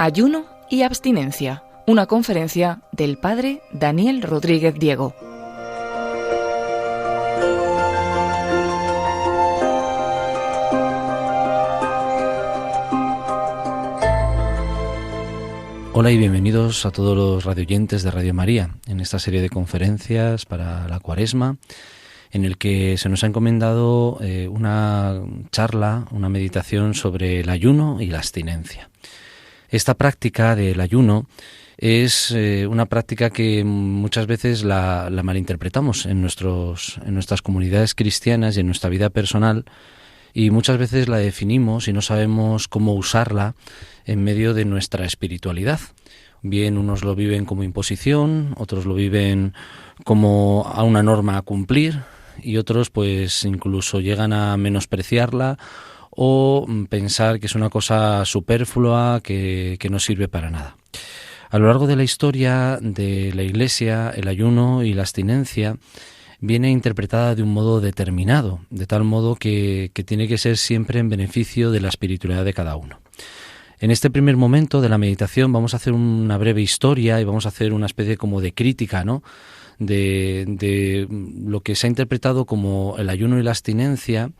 Ayuno y abstinencia, una conferencia del padre Daniel Rodríguez Diego. Hola y bienvenidos a todos los radioyentes de Radio María en esta serie de conferencias para la Cuaresma, en el que se nos ha encomendado una charla, una meditación sobre el ayuno y la abstinencia. Esta práctica del ayuno es una práctica que muchas veces la malinterpretamos en nuestras comunidades cristianas y en nuestra vida personal, y muchas veces la definimos y no sabemos cómo usarla en medio de nuestra espiritualidad. Bien, unos lo viven como imposición, otros lo viven como a una norma a cumplir, y otros pues incluso llegan a menospreciarla o pensar que es una cosa superflua que no sirve para nada. A lo largo de la historia de la Iglesia, el ayuno y la abstinencia viene interpretada de un modo determinado, de tal modo que tiene que ser siempre en beneficio de la espiritualidad de cada uno. En este primer momento de la meditación vamos a hacer una breve historia y vamos a hacer una especie como de crítica, ¿no?, de lo que se ha interpretado como el ayuno y la abstinencia,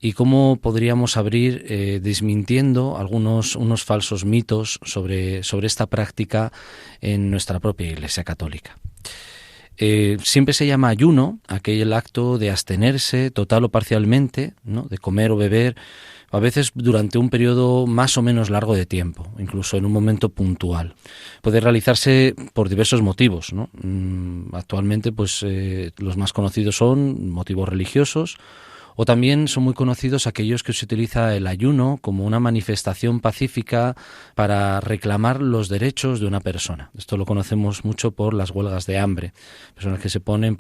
y cómo podríamos abrir desmintiendo unos falsos mitos sobre esta práctica en nuestra propia Iglesia Católica. Siempre se llama ayuno aquel acto de abstenerse total o parcialmente, ¿no?, de comer o beber, a veces durante un periodo más o menos largo de tiempo, incluso en un momento puntual. Puede realizarse por diversos motivos, ¿no? Actualmente pues los más conocidos son motivos religiosos, o también son muy conocidos aquellos que se utiliza el ayuno como una manifestación pacífica para reclamar los derechos de una persona. Esto lo conocemos mucho por las huelgas de hambre. Personas que se ponen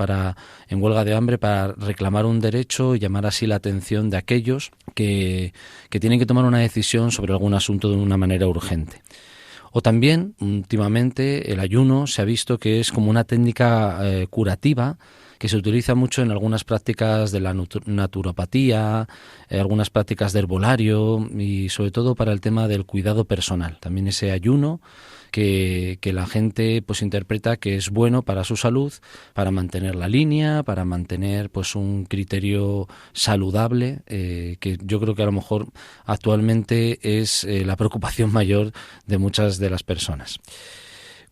en huelga de hambre para reclamar un derecho y llamar así la atención de aquellos que tienen que tomar una decisión sobre algún asunto de una manera urgente. O también, últimamente, el ayuno se ha visto que es como una técnica curativa que se utiliza mucho en algunas prácticas de la naturopatía, algunas prácticas de herbolario y sobre todo para el tema del cuidado personal. También ese ayuno que la gente pues interpreta que es bueno para su salud, para mantener la línea, para mantener pues un criterio saludable, que yo creo que a lo mejor actualmente es la preocupación mayor de muchas de las personas.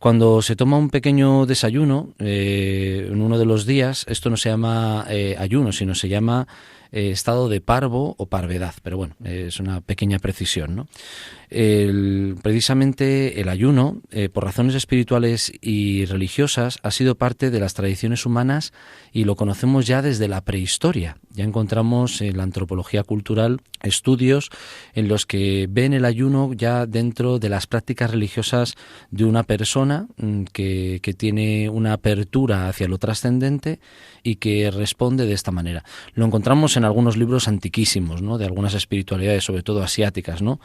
Cuando se toma un pequeño desayuno en uno de los días, esto no se llama ayuno, sino se llama estado de parvo o parvedad, pero bueno, es una pequeña precisión, ¿no? Precisamente el ayuno, por razones espirituales y religiosas, ha sido parte de las tradiciones humanas y lo conocemos ya desde la prehistoria. Ya encontramos en la antropología cultural estudios en los que ven el ayuno ya dentro de las prácticas religiosas de una persona que tiene una apertura hacia lo trascendente y que responde de esta manera. Lo encontramos en algunos libros antiquísimos, ¿no?, de algunas espiritualidades, sobre todo asiáticas, ¿no?,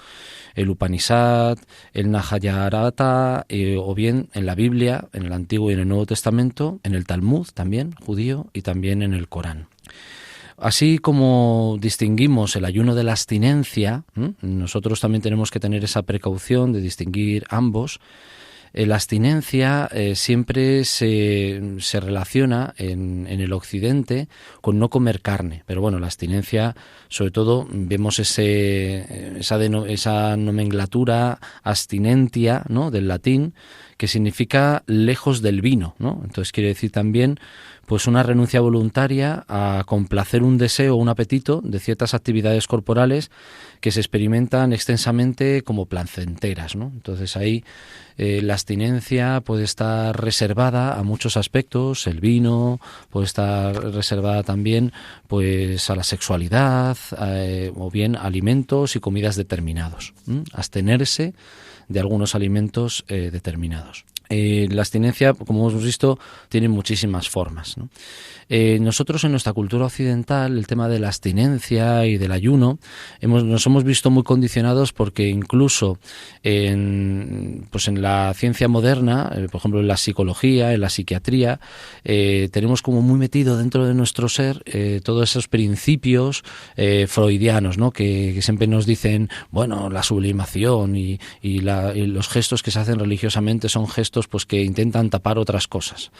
el Upanishad, el Mahayana, o bien en la Biblia, en el Antiguo y en el Nuevo Testamento, en el Talmud también, judío, y también en el Corán. Así como distinguimos el ayuno de la abstinencia, nosotros también tenemos que tener esa precaución de distinguir ambos. La abstinencia siempre se relaciona en el occidente con no comer carne, pero bueno, la abstinencia, sobre todo vemos esa nomenclatura abstinentia, ¿no?, del latín, que significa lejos del vino, ¿no? Entonces quiere decir también pues una renuncia voluntaria a complacer un deseo o un apetito de ciertas actividades corporales que se experimentan extensamente como placenteras, ¿no? Entonces ahí la abstinencia puede estar reservada a muchos aspectos, el vino, puede estar reservada también pues a la sexualidad, o bien alimentos y comidas determinados. Abstenerse de algunos alimentos determinados. La abstinencia, como hemos visto, tiene muchísimas formas, ¿no? Nosotros en nuestra cultura occidental, el tema de la abstinencia y del ayuno, nos hemos visto muy condicionados porque incluso en la ciencia moderna, por ejemplo en la psicología, en la psiquiatría, tenemos como muy metido dentro de nuestro ser todos esos principios freudianos, ¿no? Que siempre nos dicen, bueno, la sublimación y los gestos que se hacen religiosamente son gestos pues que intentan tapar otras cosas.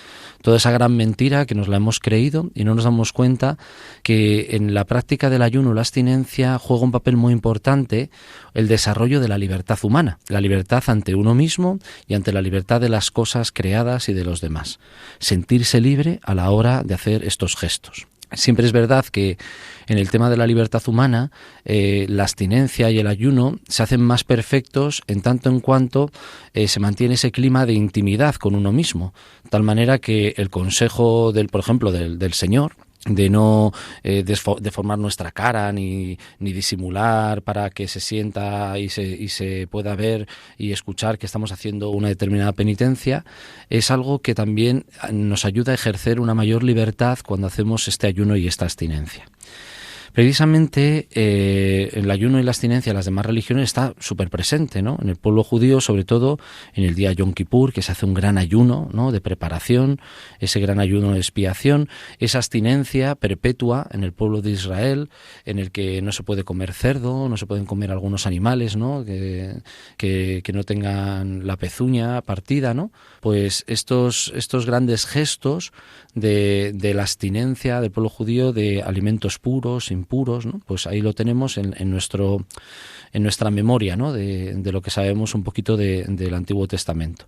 Toda esa gran mentira que nos la hemos creído y no nos damos cuenta que en la práctica del ayuno, la abstinencia juega un papel muy importante el desarrollo de la libertad humana, la libertad ante uno mismo y ante la libertad de las cosas creadas y de los demás. Sentirse libre a la hora de hacer estos gestos. Siempre es verdad que en el tema de la libertad humana, la abstinencia y el ayuno se hacen más perfectos en tanto en cuanto se mantiene ese clima de intimidad con uno mismo, de tal manera que el consejo por ejemplo, del Señor, de no deformar nuestra cara ni disimular para que se sienta y se pueda ver y escuchar que estamos haciendo una determinada penitencia, es algo que también nos ayuda a ejercer una mayor libertad cuando hacemos este ayuno y esta abstinencia. Precisamente el ayuno y la abstinencia en las demás religiones está súper presente, ¿no? En el pueblo judío, sobre todo en el día Yom Kippur, que se hace un gran ayuno, ¿no? De preparación, ese gran ayuno de expiación, esa abstinencia perpetua en el pueblo de Israel, en el que no se puede comer cerdo, no se pueden comer algunos animales, ¿no? Que no tengan la pezuña partida, ¿no? Pues estos grandes gestos de la abstinencia del pueblo judío de alimentos puros, impuros, ¿no? Pues ahí lo tenemos en nuestra memoria, ¿no? De lo que sabemos un poquito del Antiguo Testamento.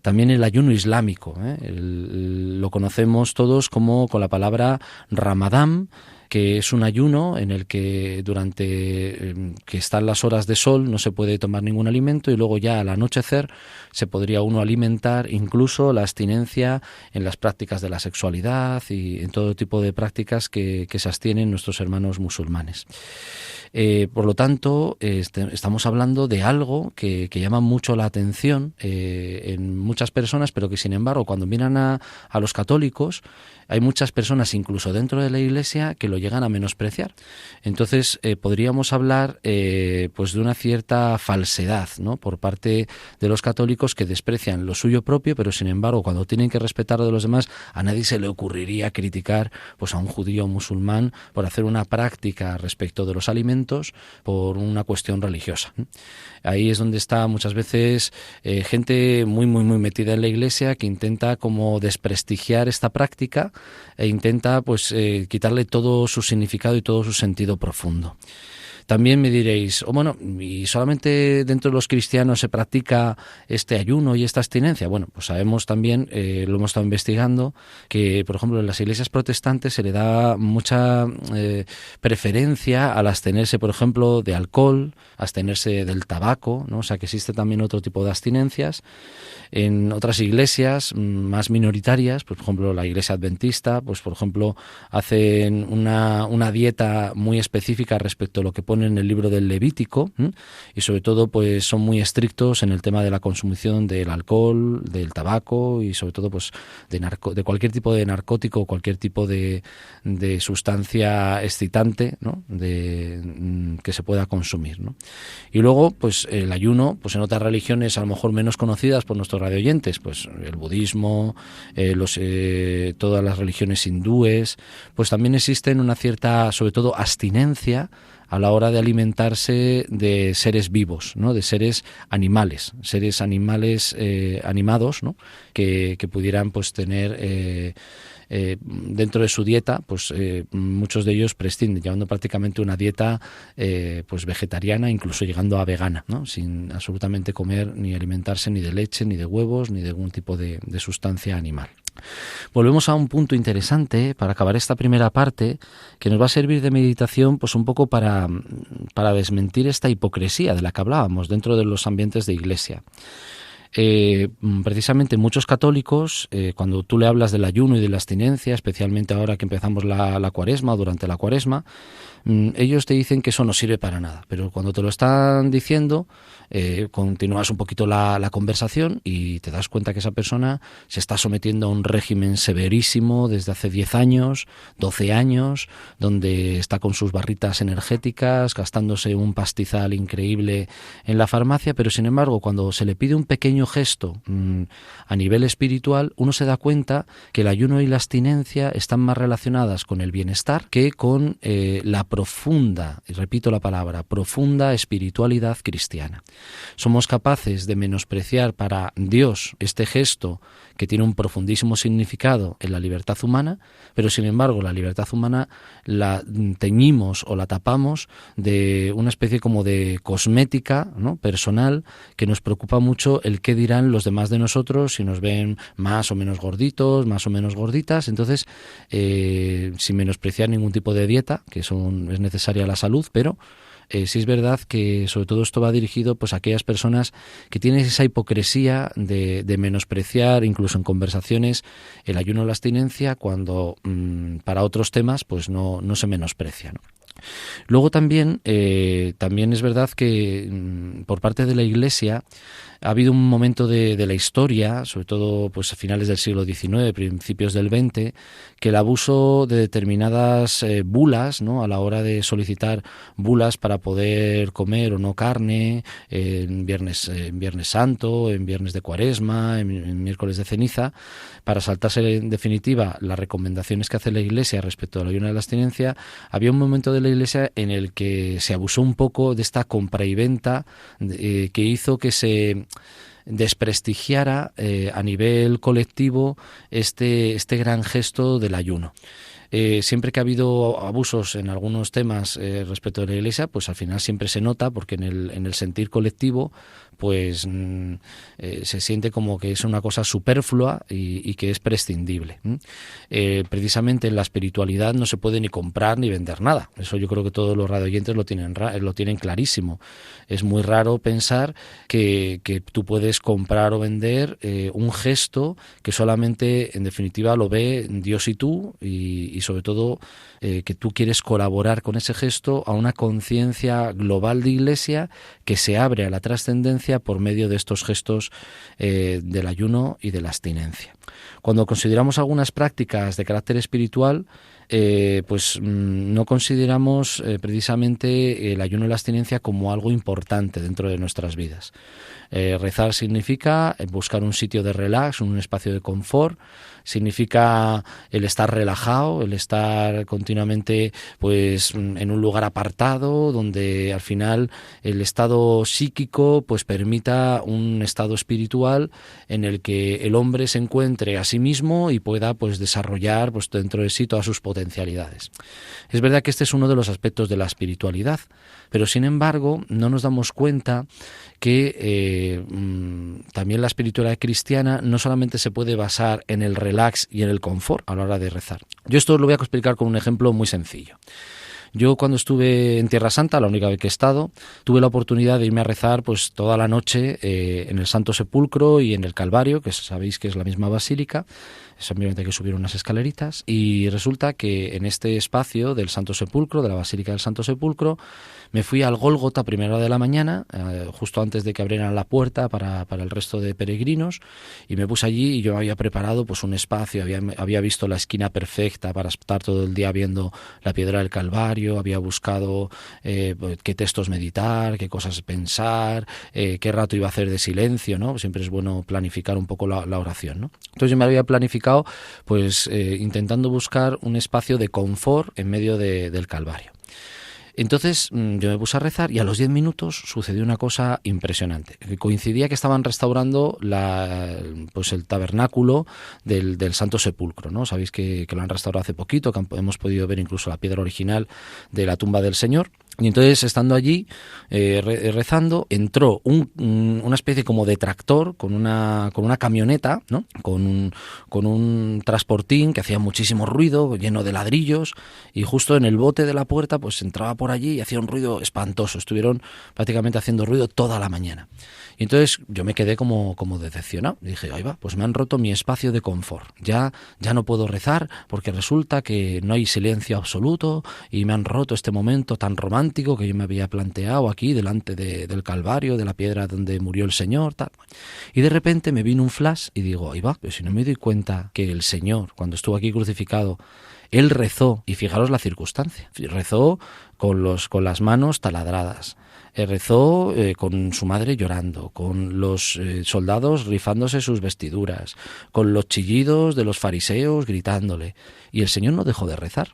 También el ayuno islámico, lo conocemos todos como con la palabra Ramadán, que es un ayuno en el que que están las horas de sol no se puede tomar ningún alimento y luego ya al anochecer se podría uno alimentar, incluso la abstinencia en las prácticas de la sexualidad y en todo tipo de prácticas que se abstienen nuestros hermanos musulmanes. Por lo tanto, estamos hablando de algo que llama mucho la atención en muchas personas, pero que sin embargo cuando miran a los católicos hay muchas personas, incluso dentro de la Iglesia, que lo llegan a menospreciar. Entonces, podríamos hablar pues de una cierta falsedad, ¿no? Por parte de los católicos que desprecian lo suyo propio, pero sin embargo, cuando tienen que respetar lo de los demás, a nadie se le ocurriría criticar pues a un judío o musulmán por hacer una práctica respecto de los alimentos por una cuestión religiosa. Ahí es donde está muchas veces gente muy metida en la Iglesia que intenta como desprestigiar esta práctica e intenta pues quitarle todo su significado y todo su sentido profundo. También me diréis, bueno, ¿y solamente dentro de los cristianos se practica este ayuno y esta abstinencia? Bueno, pues sabemos también, lo hemos estado investigando, que por ejemplo en las iglesias protestantes se le da mucha preferencia al abstenerse, por ejemplo, de alcohol, abstenerse del tabaco, ¿no? O sea que existe también otro tipo de abstinencias. En otras iglesias más minoritarias, pues, por ejemplo la iglesia adventista, pues por ejemplo hacen una dieta muy específica respecto a lo que pone en el libro del Levítico, y sobre todo pues son muy estrictos en el tema de la consumición del alcohol, del tabaco y sobre todo pues de cualquier tipo de narcótico, cualquier tipo de sustancia excitante, ¿no? Que se pueda consumir, ¿no? Y luego pues el ayuno, pues en otras religiones a lo mejor menos conocidas por nuestros radioyentes, pues el budismo, todas las religiones hindúes, pues también existen una cierta, sobre todo, abstinencia a la hora de alimentarse de seres vivos, ¿no? De seres animales animados, ¿no? Que pudieran pues tener dentro de su dieta, pues muchos de ellos prescinden, llevando prácticamente una dieta pues vegetariana, incluso llegando a vegana, ¿no? Sin absolutamente comer ni alimentarse ni de leche, ni de huevos, ni de algún tipo de sustancia animal. Volvemos a un punto interesante para acabar esta primera parte, que nos va a servir de meditación pues un poco para desmentir esta hipocresía de la que hablábamos dentro de los ambientes de iglesia. precisamente muchos católicos, cuando tú le hablas del ayuno y de la abstinencia, especialmente ahora que empezamos la cuaresma o durante la cuaresma, ellos te dicen que eso no sirve para nada, pero cuando te lo están diciendo, continúas un poquito la conversación y te das cuenta que esa persona se está sometiendo a un régimen severísimo desde hace 10 años, 12 años, donde está con sus barritas energéticas, gastándose un pastizal increíble en la farmacia, pero sin embargo, cuando se le pide un pequeño gesto a nivel espiritual, uno se da cuenta que el ayuno y la abstinencia están más relacionadas con el bienestar que con la profunda, y repito la palabra, profunda espiritualidad cristiana. Somos capaces de menospreciar para Dios este gesto que tiene un profundísimo significado en la libertad humana, pero sin embargo la libertad humana la teñimos o la tapamos de una especie como de cosmética, ¿no?, personal, que nos preocupa mucho el qué dirán los demás de nosotros, si nos ven más o menos gorditos, más o menos gorditas. Entonces, sin menospreciar ningún tipo de dieta, que es necesaria a la salud, pero sí es verdad que sobre todo esto va dirigido pues a aquellas personas que tienen esa hipocresía de menospreciar, incluso en conversaciones, el ayuno o la abstinencia, cuando para otros temas pues no se menosprecia, ¿no? Luego también es verdad que por parte de la Iglesia ha habido un momento de la historia, sobre todo pues a finales del siglo XIX, principios del XX, que el abuso de determinadas bulas, ¿no?, a la hora de solicitar bulas para poder comer o no carne en Viernes Santo, en Viernes de Cuaresma, en Miércoles de Ceniza, para saltarse en definitiva las recomendaciones que hace la Iglesia respecto al ayuno de la abstinencia, había un momento de la Iglesia en el que se abusó un poco de esta compra y venta que hizo que se desprestigiara a nivel colectivo este gran gesto del ayuno. Siempre que ha habido abusos en algunos temas respecto de la Iglesia, pues al final siempre se nota, porque en el sentir colectivo pues se siente como que es una cosa superflua y que es prescindible. Precisamente en la espiritualidad no se puede ni comprar ni vender nada. Eso yo creo que todos los radioyentes lo tienen clarísimo. Es muy raro pensar que tú puedes comprar o vender un gesto que solamente en definitiva lo ve Dios y tú, y sobre todo que tú quieres colaborar con ese gesto a una conciencia global de Iglesia que se abre a la trascendencia por medio de estos gestos del ayuno y de la abstinencia. Cuando consideramos algunas prácticas de carácter espiritual, pues no consideramos precisamente el ayuno y la abstinencia como algo importante dentro de nuestras vidas. Rezar significa buscar un sitio de relax, un espacio de confort, significa el estar relajado, el estar continuamente pues en un lugar apartado, donde al final el estado psíquico pues permita un estado espiritual en el que el hombre se encuentre a sí mismo y pueda pues desarrollar pues dentro de sí todas sus potencialidades. Es verdad que este es uno de los aspectos de la espiritualidad, pero sin embargo no nos damos cuenta que también la espiritualidad cristiana no solamente se puede basar en el relax y en el confort a la hora de rezar. Yo esto lo voy a explicar con un ejemplo muy sencillo. Yo cuando estuve en Tierra Santa, la única vez que he estado, tuve la oportunidad de irme a rezar pues toda la noche en el Santo Sepulcro y en el Calvario, que sabéis que es la misma basílica. Simplemente hay que subir unas escaleritas, y resulta que en este espacio del Santo Sepulcro, de la Basílica del Santo Sepulcro, me fui al Gólgota a primera hora de la mañana, justo antes de que abrieran la puerta para el resto de peregrinos, y me puse allí y yo había preparado pues un espacio, había visto la esquina perfecta para estar todo el día viendo la piedra del Calvario, había buscado qué textos meditar, qué cosas pensar, qué rato iba a hacer de silencio, ¿no? Siempre es bueno planificar un poco la oración, ¿no? Entonces yo me había planificado pues intentando buscar un espacio de confort en medio del Calvario. Entonces yo me puse a rezar y a los 10 minutos sucedió una cosa impresionante. Coincidía que estaban restaurando pues el tabernáculo del Santo Sepulcro, ¿no? Sabéis que lo han restaurado hace poquito, que hemos podido ver incluso la piedra original de la tumba del Señor. Y entonces, estando allí, rezando, entró una especie como de tractor con una camioneta, ¿no? Con un transportín que hacía muchísimo ruido, lleno de ladrillos, y justo en el bote de la puerta pues entraba por allí y hacía un ruido espantoso. Estuvieron prácticamente haciendo ruido toda la mañana. Y entonces yo me quedé como decepcionado. Y dije, ahí va, pues me han roto mi espacio de confort. Ya no puedo rezar porque resulta que no hay silencio absoluto y me han roto este momento tan romántico que yo me había planteado aquí delante del Calvario, de la piedra donde murió el Señor, tal. Y de repente me vino un flash y digo, ahí va, pero si no me doy cuenta que el Señor, cuando estuvo aquí crucificado, Él rezó, y fijaros la circunstancia, rezó con las manos taladradas, rezó con su madre llorando, con los soldados rifándose sus vestiduras, con los chillidos de los fariseos gritándole, y el Señor no dejó de rezar.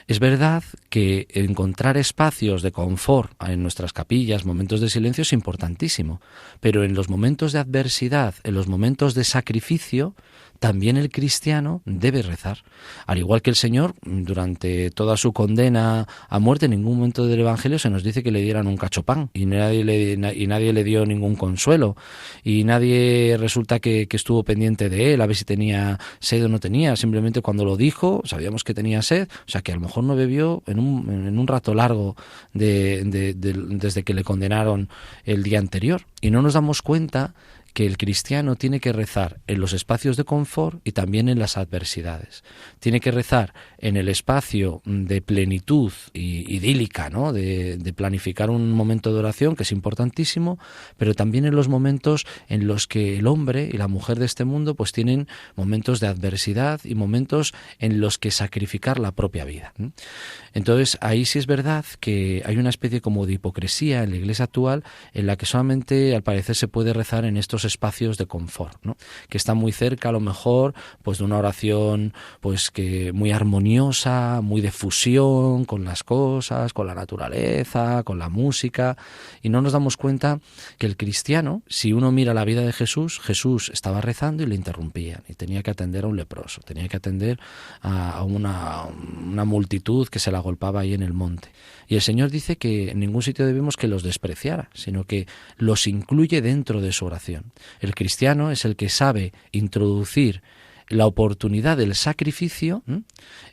Es verdad que encontrar espacios de confort en nuestras capillas, momentos de silencio, es importantísimo, pero en los momentos de adversidad, en los momentos de sacrificio, también el cristiano debe rezar. Al igual que el Señor, durante toda su condena a muerte, en ningún momento del Evangelio se nos dice que le dieran un cachopán, y nadie le dio ningún consuelo, y nadie resulta que estuvo pendiente de él, a ver si tenía sed o no tenía. Simplemente cuando lo dijo, sabíamos que tenía sed, o sea que a lo mejor no bebió en un rato largo desde que le condenaron el día anterior. Y no nos damos cuenta que el cristiano tiene que rezar en los espacios de confort y también en las adversidades. Tiene que rezar en el espacio de plenitud idílica, ¿no? De planificar un momento de oración, que es importantísimo, pero también en los momentos en los que el hombre y la mujer de este mundo pues tienen momentos de adversidad y momentos en los que sacrificar la propia vida. Entonces, ahí sí es verdad que hay una especie como de hipocresía en la Iglesia actual, en la que solamente, al parecer, se puede rezar en estos espacios de confort, ¿no? Que está muy cerca, a lo mejor, pues de una oración pues que muy armoniosa, muy de fusión con las cosas, con la naturaleza, con la música, y no nos damos cuenta que el cristiano, si uno mira la vida de Jesús estaba rezando y le interrumpían, y tenía que atender a un leproso, tenía que atender a una multitud que se la agolpaba ahí en el monte. Y el Señor dice que en ningún sitio debemos que los despreciara, sino que los incluye dentro de su oración. El cristiano es el que sabe introducir la oportunidad del sacrificio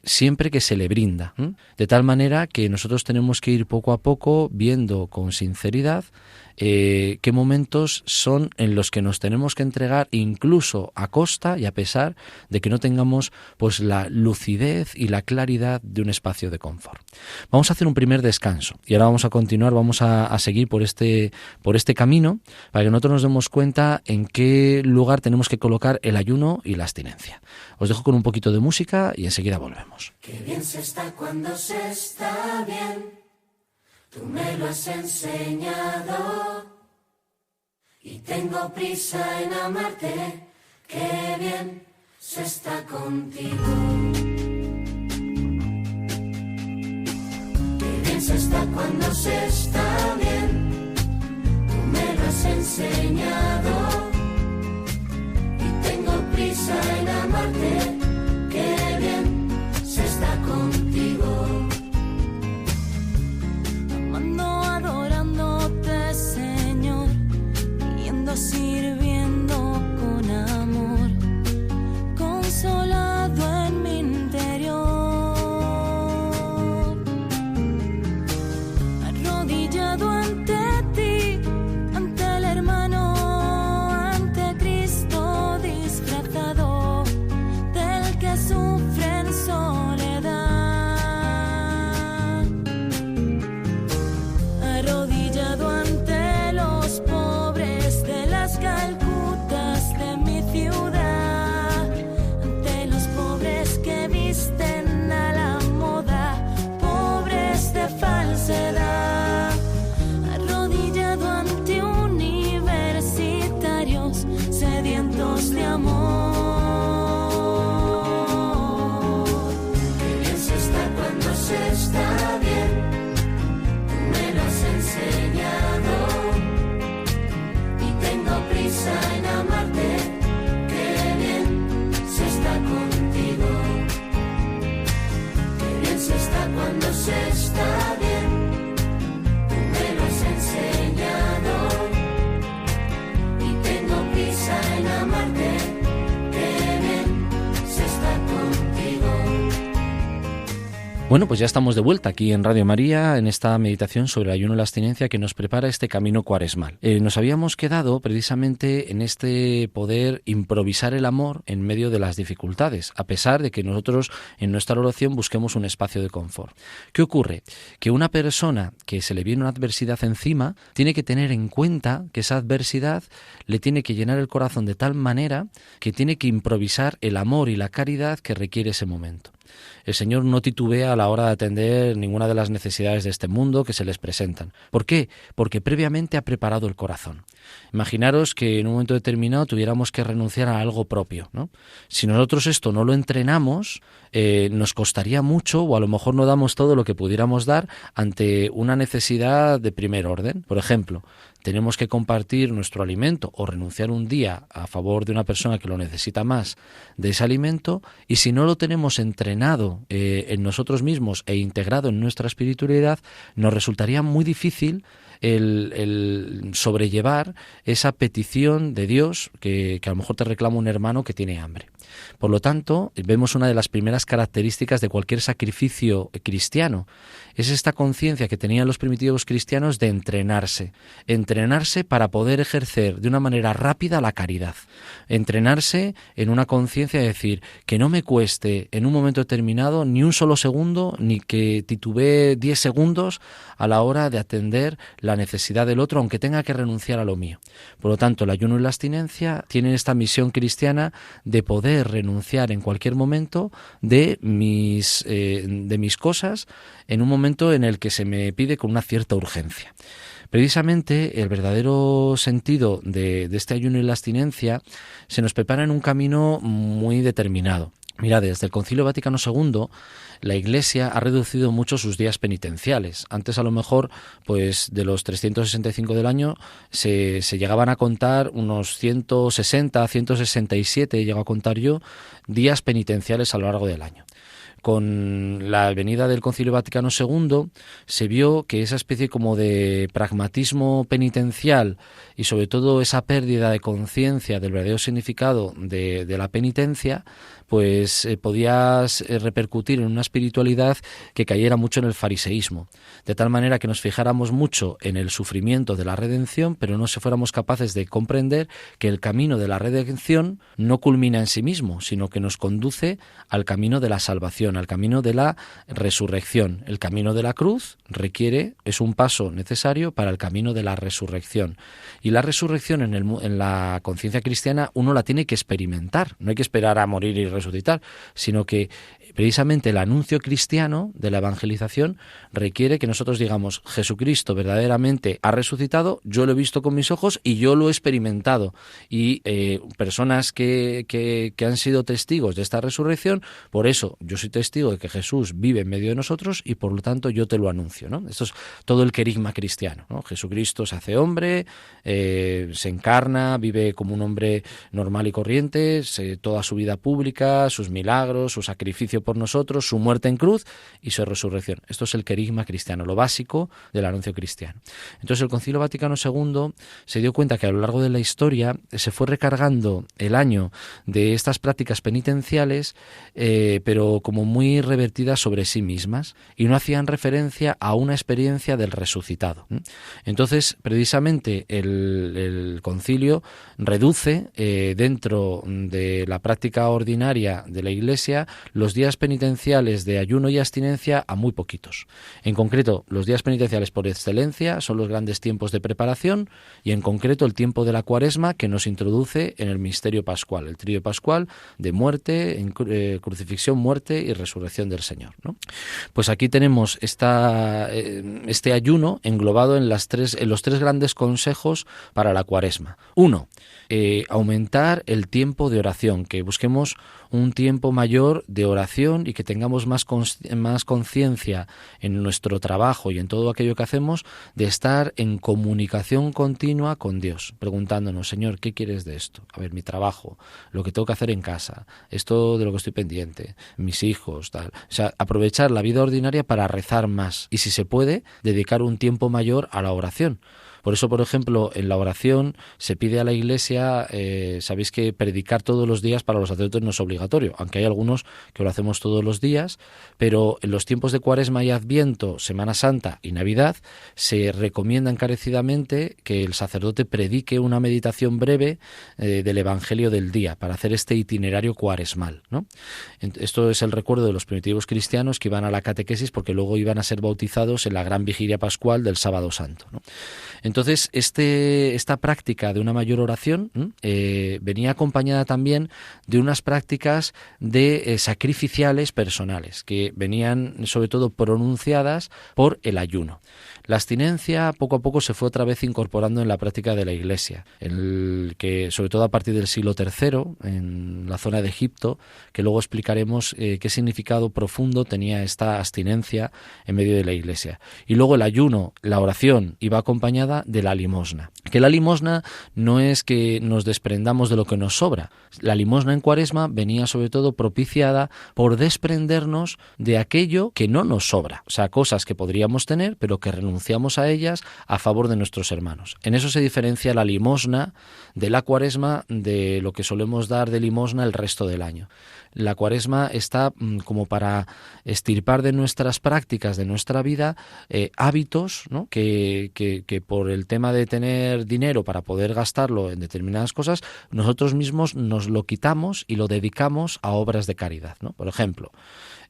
siempre que se le brinda, de tal manera que nosotros tenemos que ir poco a poco viendo con sinceridad qué momentos son en los que nos tenemos que entregar, incluso a costa y a pesar de que no tengamos pues la lucidez y la claridad de un espacio de confort. Vamos a hacer un primer descanso y ahora vamos a continuar, vamos a seguir por este camino para que nosotros nos demos cuenta en qué lugar tenemos que colocar el ayuno y la abstinencia. Os dejo con un poquito de música y enseguida volvemos. Qué bien se está cuando se está bien. Tú me lo has enseñado y tengo prisa en amarte. Qué bien se está contigo. Qué bien se está cuando se está bien. Tú me lo has enseñado y tengo prisa en amarte. Qué bien se está contigo. Adorándote, Señor, sirviendo con amor, consolado en mi interior, arrodillado ante ti, ante el hermano Bueno, pues ya estamos de vuelta aquí en Radio María, en esta meditación sobre el ayuno y la abstinencia que nos prepara este camino cuaresmal. Nos habíamos quedado precisamente en este poder improvisar el amor en medio de las dificultades, a pesar de que nosotros en nuestra oración busquemos un espacio de confort. ¿Qué ocurre? Que una persona que se le viene una adversidad encima tiene que tener en cuenta que esa adversidad le tiene que llenar el corazón de tal manera que tiene que improvisar el amor y la caridad que requiere ese momento. El Señor no titubea a la hora de atender ninguna de las necesidades de este mundo que se les presentan. ¿Por qué? Porque previamente ha preparado el corazón. Imaginaros que en un momento determinado tuviéramos que renunciar a algo propio, ¿no? Si nosotros esto no lo entrenamos, nos costaría mucho, o a lo mejor no damos todo lo que pudiéramos dar ante una necesidad de primer orden. Por ejemplo, tenemos que compartir nuestro alimento o renunciar un día a favor de una persona que lo necesita más de ese alimento, y si no lo tenemos entrenado en nosotros mismos e integrado en nuestra espiritualidad, nos resultaría muy difícil el sobrellevar esa petición de Dios que a lo mejor te reclama un hermano que tiene hambre. Por lo tanto, vemos una de las primeras características de cualquier sacrificio cristiano. Es esta conciencia que tenían los primitivos cristianos de entrenarse para poder ejercer de una manera rápida la caridad. Entrenarse en una conciencia de decir que no me cueste en un momento determinado ni un solo segundo, ni que titubee 10 segundos a la hora de atender la necesidad del otro, aunque tenga que renunciar a lo mío. Por lo tanto, el ayuno y la abstinencia tienen esta misión cristiana de poder renunciar en cualquier momento de mis cosas en un momento en el que se me pide con una cierta urgencia. Precisamente el verdadero sentido de este ayuno y la abstinencia se nos prepara en un camino muy determinado. Mira, desde el Concilio Vaticano II, la Iglesia ha reducido mucho sus días penitenciales. Antes, a lo mejor, pues de los 365 del año, se llegaban a contar unos 160, 167, llego a contar yo, días penitenciales a lo largo del año. Con la venida del Concilio Vaticano II se vio que esa especie como de pragmatismo penitencial y sobre todo esa pérdida de conciencia del verdadero significado de la penitencia, pues podía repercutir en una espiritualidad que cayera mucho en el fariseísmo, de tal manera que nos fijáramos mucho en el sufrimiento de la redención, pero no fuéramos capaces de comprender que el camino de la redención no culmina en sí mismo, sino que nos conduce al camino de la salvación, al camino de la resurrección. El camino de la cruz es un paso necesario para el camino de la resurrección. Y la resurrección en la conciencia cristiana uno la tiene que experimentar, no hay que esperar a morir y resucitar, sino que precisamente el anuncio cristiano de la evangelización requiere que nosotros digamos: Jesucristo verdaderamente ha resucitado, yo lo he visto con mis ojos y yo lo he experimentado, y personas que han sido testigos de esta resurrección, por eso yo soy testigo de que Jesús vive en medio de nosotros y por lo tanto yo te lo anuncio, ¿no? Esto es todo el querigma cristiano, ¿no? Jesucristo se hace hombre, se encarna, vive como un hombre normal y corriente, toda su vida pública, sus milagros, su sacrificio por nosotros, su muerte en cruz y su resurrección. Esto es el querigma cristiano, lo básico del anuncio cristiano. Entonces el Concilio Vaticano II se dio cuenta que a lo largo de la historia se fue recargando el año de estas prácticas penitenciales, pero como muy revertidas sobre sí mismas, y no hacían referencia a una experiencia del resucitado. Entonces, precisamente el concilio reduce dentro de la práctica ordinaria de la Iglesia los días penitenciales de ayuno y abstinencia a muy poquitos. En concreto, los días penitenciales por excelencia son los grandes tiempos de preparación, y en concreto el tiempo de la Cuaresma, que nos introduce en el misterio pascual, el trío pascual de muerte, crucifixión, muerte y resurrección del Señor, ¿no? Pues aquí tenemos este ayuno englobado en los tres grandes consejos para la Cuaresma. 1. Aumentar el tiempo de oración, que busquemos un tiempo mayor de oración y que tengamos más conciencia en nuestro trabajo y en todo aquello que hacemos de estar en comunicación continua con Dios, preguntándonos: Señor, ¿qué quieres de esto? A ver, mi trabajo, lo que tengo que hacer en casa, esto de lo que estoy pendiente, mis hijos, tal. O sea, aprovechar la vida ordinaria para rezar más y, si se puede, dedicar un tiempo mayor a la oración. Por eso, por ejemplo, en la oración se pide a la Iglesia, sabéis que predicar todos los días para los sacerdotes no es obligatorio, aunque hay algunos que lo hacemos todos los días, pero en los tiempos de Cuaresma y Adviento, Semana Santa y Navidad, se recomienda encarecidamente que el sacerdote predique una meditación breve del Evangelio del día, para hacer este itinerario cuaresmal, ¿no? Esto es el recuerdo de los primitivos cristianos que iban a la catequesis porque luego iban a ser bautizados en la gran vigilia pascual del Sábado Santo, ¿no? Entonces, esta práctica de una mayor oración venía acompañada también de unas prácticas de sacrificiales personales, que venían sobre todo pronunciadas por el ayuno. La abstinencia poco a poco se fue otra vez incorporando en la práctica de la Iglesia, que sobre todo a partir del siglo III, en la zona de Egipto, que luego explicaremos qué significado profundo tenía esta abstinencia en medio de la Iglesia. Y luego el ayuno, la oración, iba acompañada de la limosna. Que la limosna no es que nos desprendamos de lo que nos sobra. La limosna en Cuaresma venía sobre todo propiciada por desprendernos de aquello que no nos sobra. O sea, cosas que podríamos tener, pero que renunciamos a ellas a favor de nuestros hermanos. En eso se diferencia la limosna de la Cuaresma de lo que solemos dar de limosna el resto del año. La Cuaresma está como para extirpar de nuestras prácticas, de nuestra vida, hábitos, ¿no? que por el tema de tener dinero para poder gastarlo en determinadas cosas, nosotros mismos nos lo quitamos y lo dedicamos a obras de caridad, ¿no? Por ejemplo,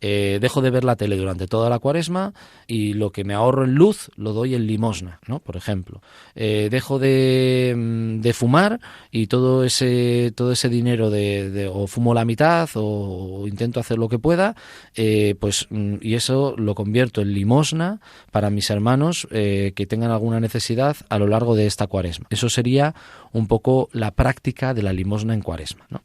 dejo de ver la tele durante toda la Cuaresma y lo que me ahorro en luz lo doy en limosna, ¿no? Por ejemplo, dejo de fumar y todo ese dinero o fumo la mitad o intento hacer lo que pueda, y eso lo convierto en limosna para mis hermanos que tengan alguna necesidad a lo largo de esta Cuaresma. Eso sería un poco la práctica de la limosna en Cuaresma, ¿no?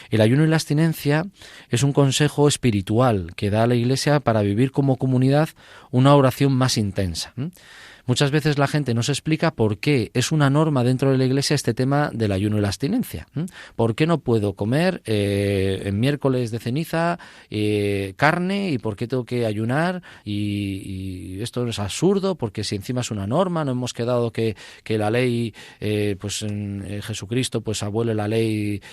El ayuno y la abstinencia es un consejo espiritual que da a la Iglesia para vivir como comunidad una oración más intensa. Muchas veces la gente no se explica por qué es una norma dentro de la Iglesia este tema del ayuno y la abstinencia. ¿Por qué no puedo comer en miércoles de ceniza carne y por qué tengo que ayunar? Y esto es absurdo porque si encima es una norma, no hemos quedado que la ley, en Jesucristo pues abuele la ley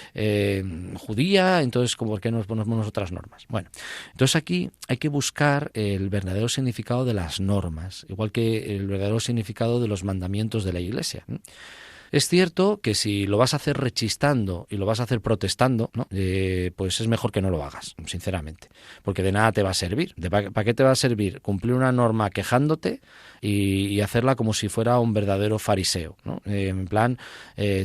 judía, entonces ¿por qué nos ponemos otras normas? Bueno, entonces aquí hay que buscar el verdadero significado de las normas, igual que el verdadero significado de los mandamientos de la Iglesia. Es cierto que si lo vas a hacer rechistando y lo vas a hacer protestando, ¿no? Pues es mejor que no lo hagas, sinceramente, porque de nada te va a servir. ¿Para qué te va a servir cumplir una norma quejándote y hacerla como si fuera un verdadero fariseo, ¿no? En plan,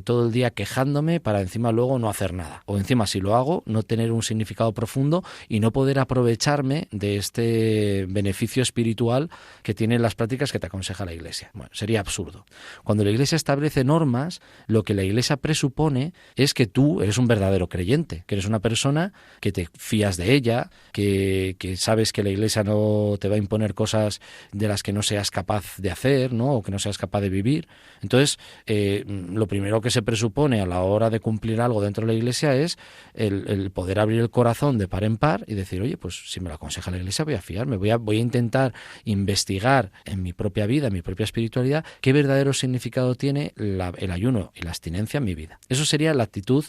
todo el día quejándome para encima luego no hacer nada. O encima, si lo hago, no tener un significado profundo y no poder aprovecharme de este beneficio espiritual que tienen las prácticas que te aconseja la Iglesia. Bueno, sería absurdo. Cuando la Iglesia establece normas, lo que la Iglesia presupone es que tú eres un verdadero creyente, que eres una persona que te fías de ella, que sabes que la Iglesia no te va a imponer cosas de las que no seas capaz de hacer, ¿no? O que no seas capaz de vivir. Entonces, lo primero que se presupone a la hora de cumplir algo dentro de la Iglesia es el poder abrir el corazón de par en par y decir, oye, pues si me lo aconseja la Iglesia voy a fiarme, voy a intentar investigar en mi propia vida, en mi propia espiritualidad, qué verdadero significado tiene el ayuno y la abstinencia en mi vida. Eso sería la actitud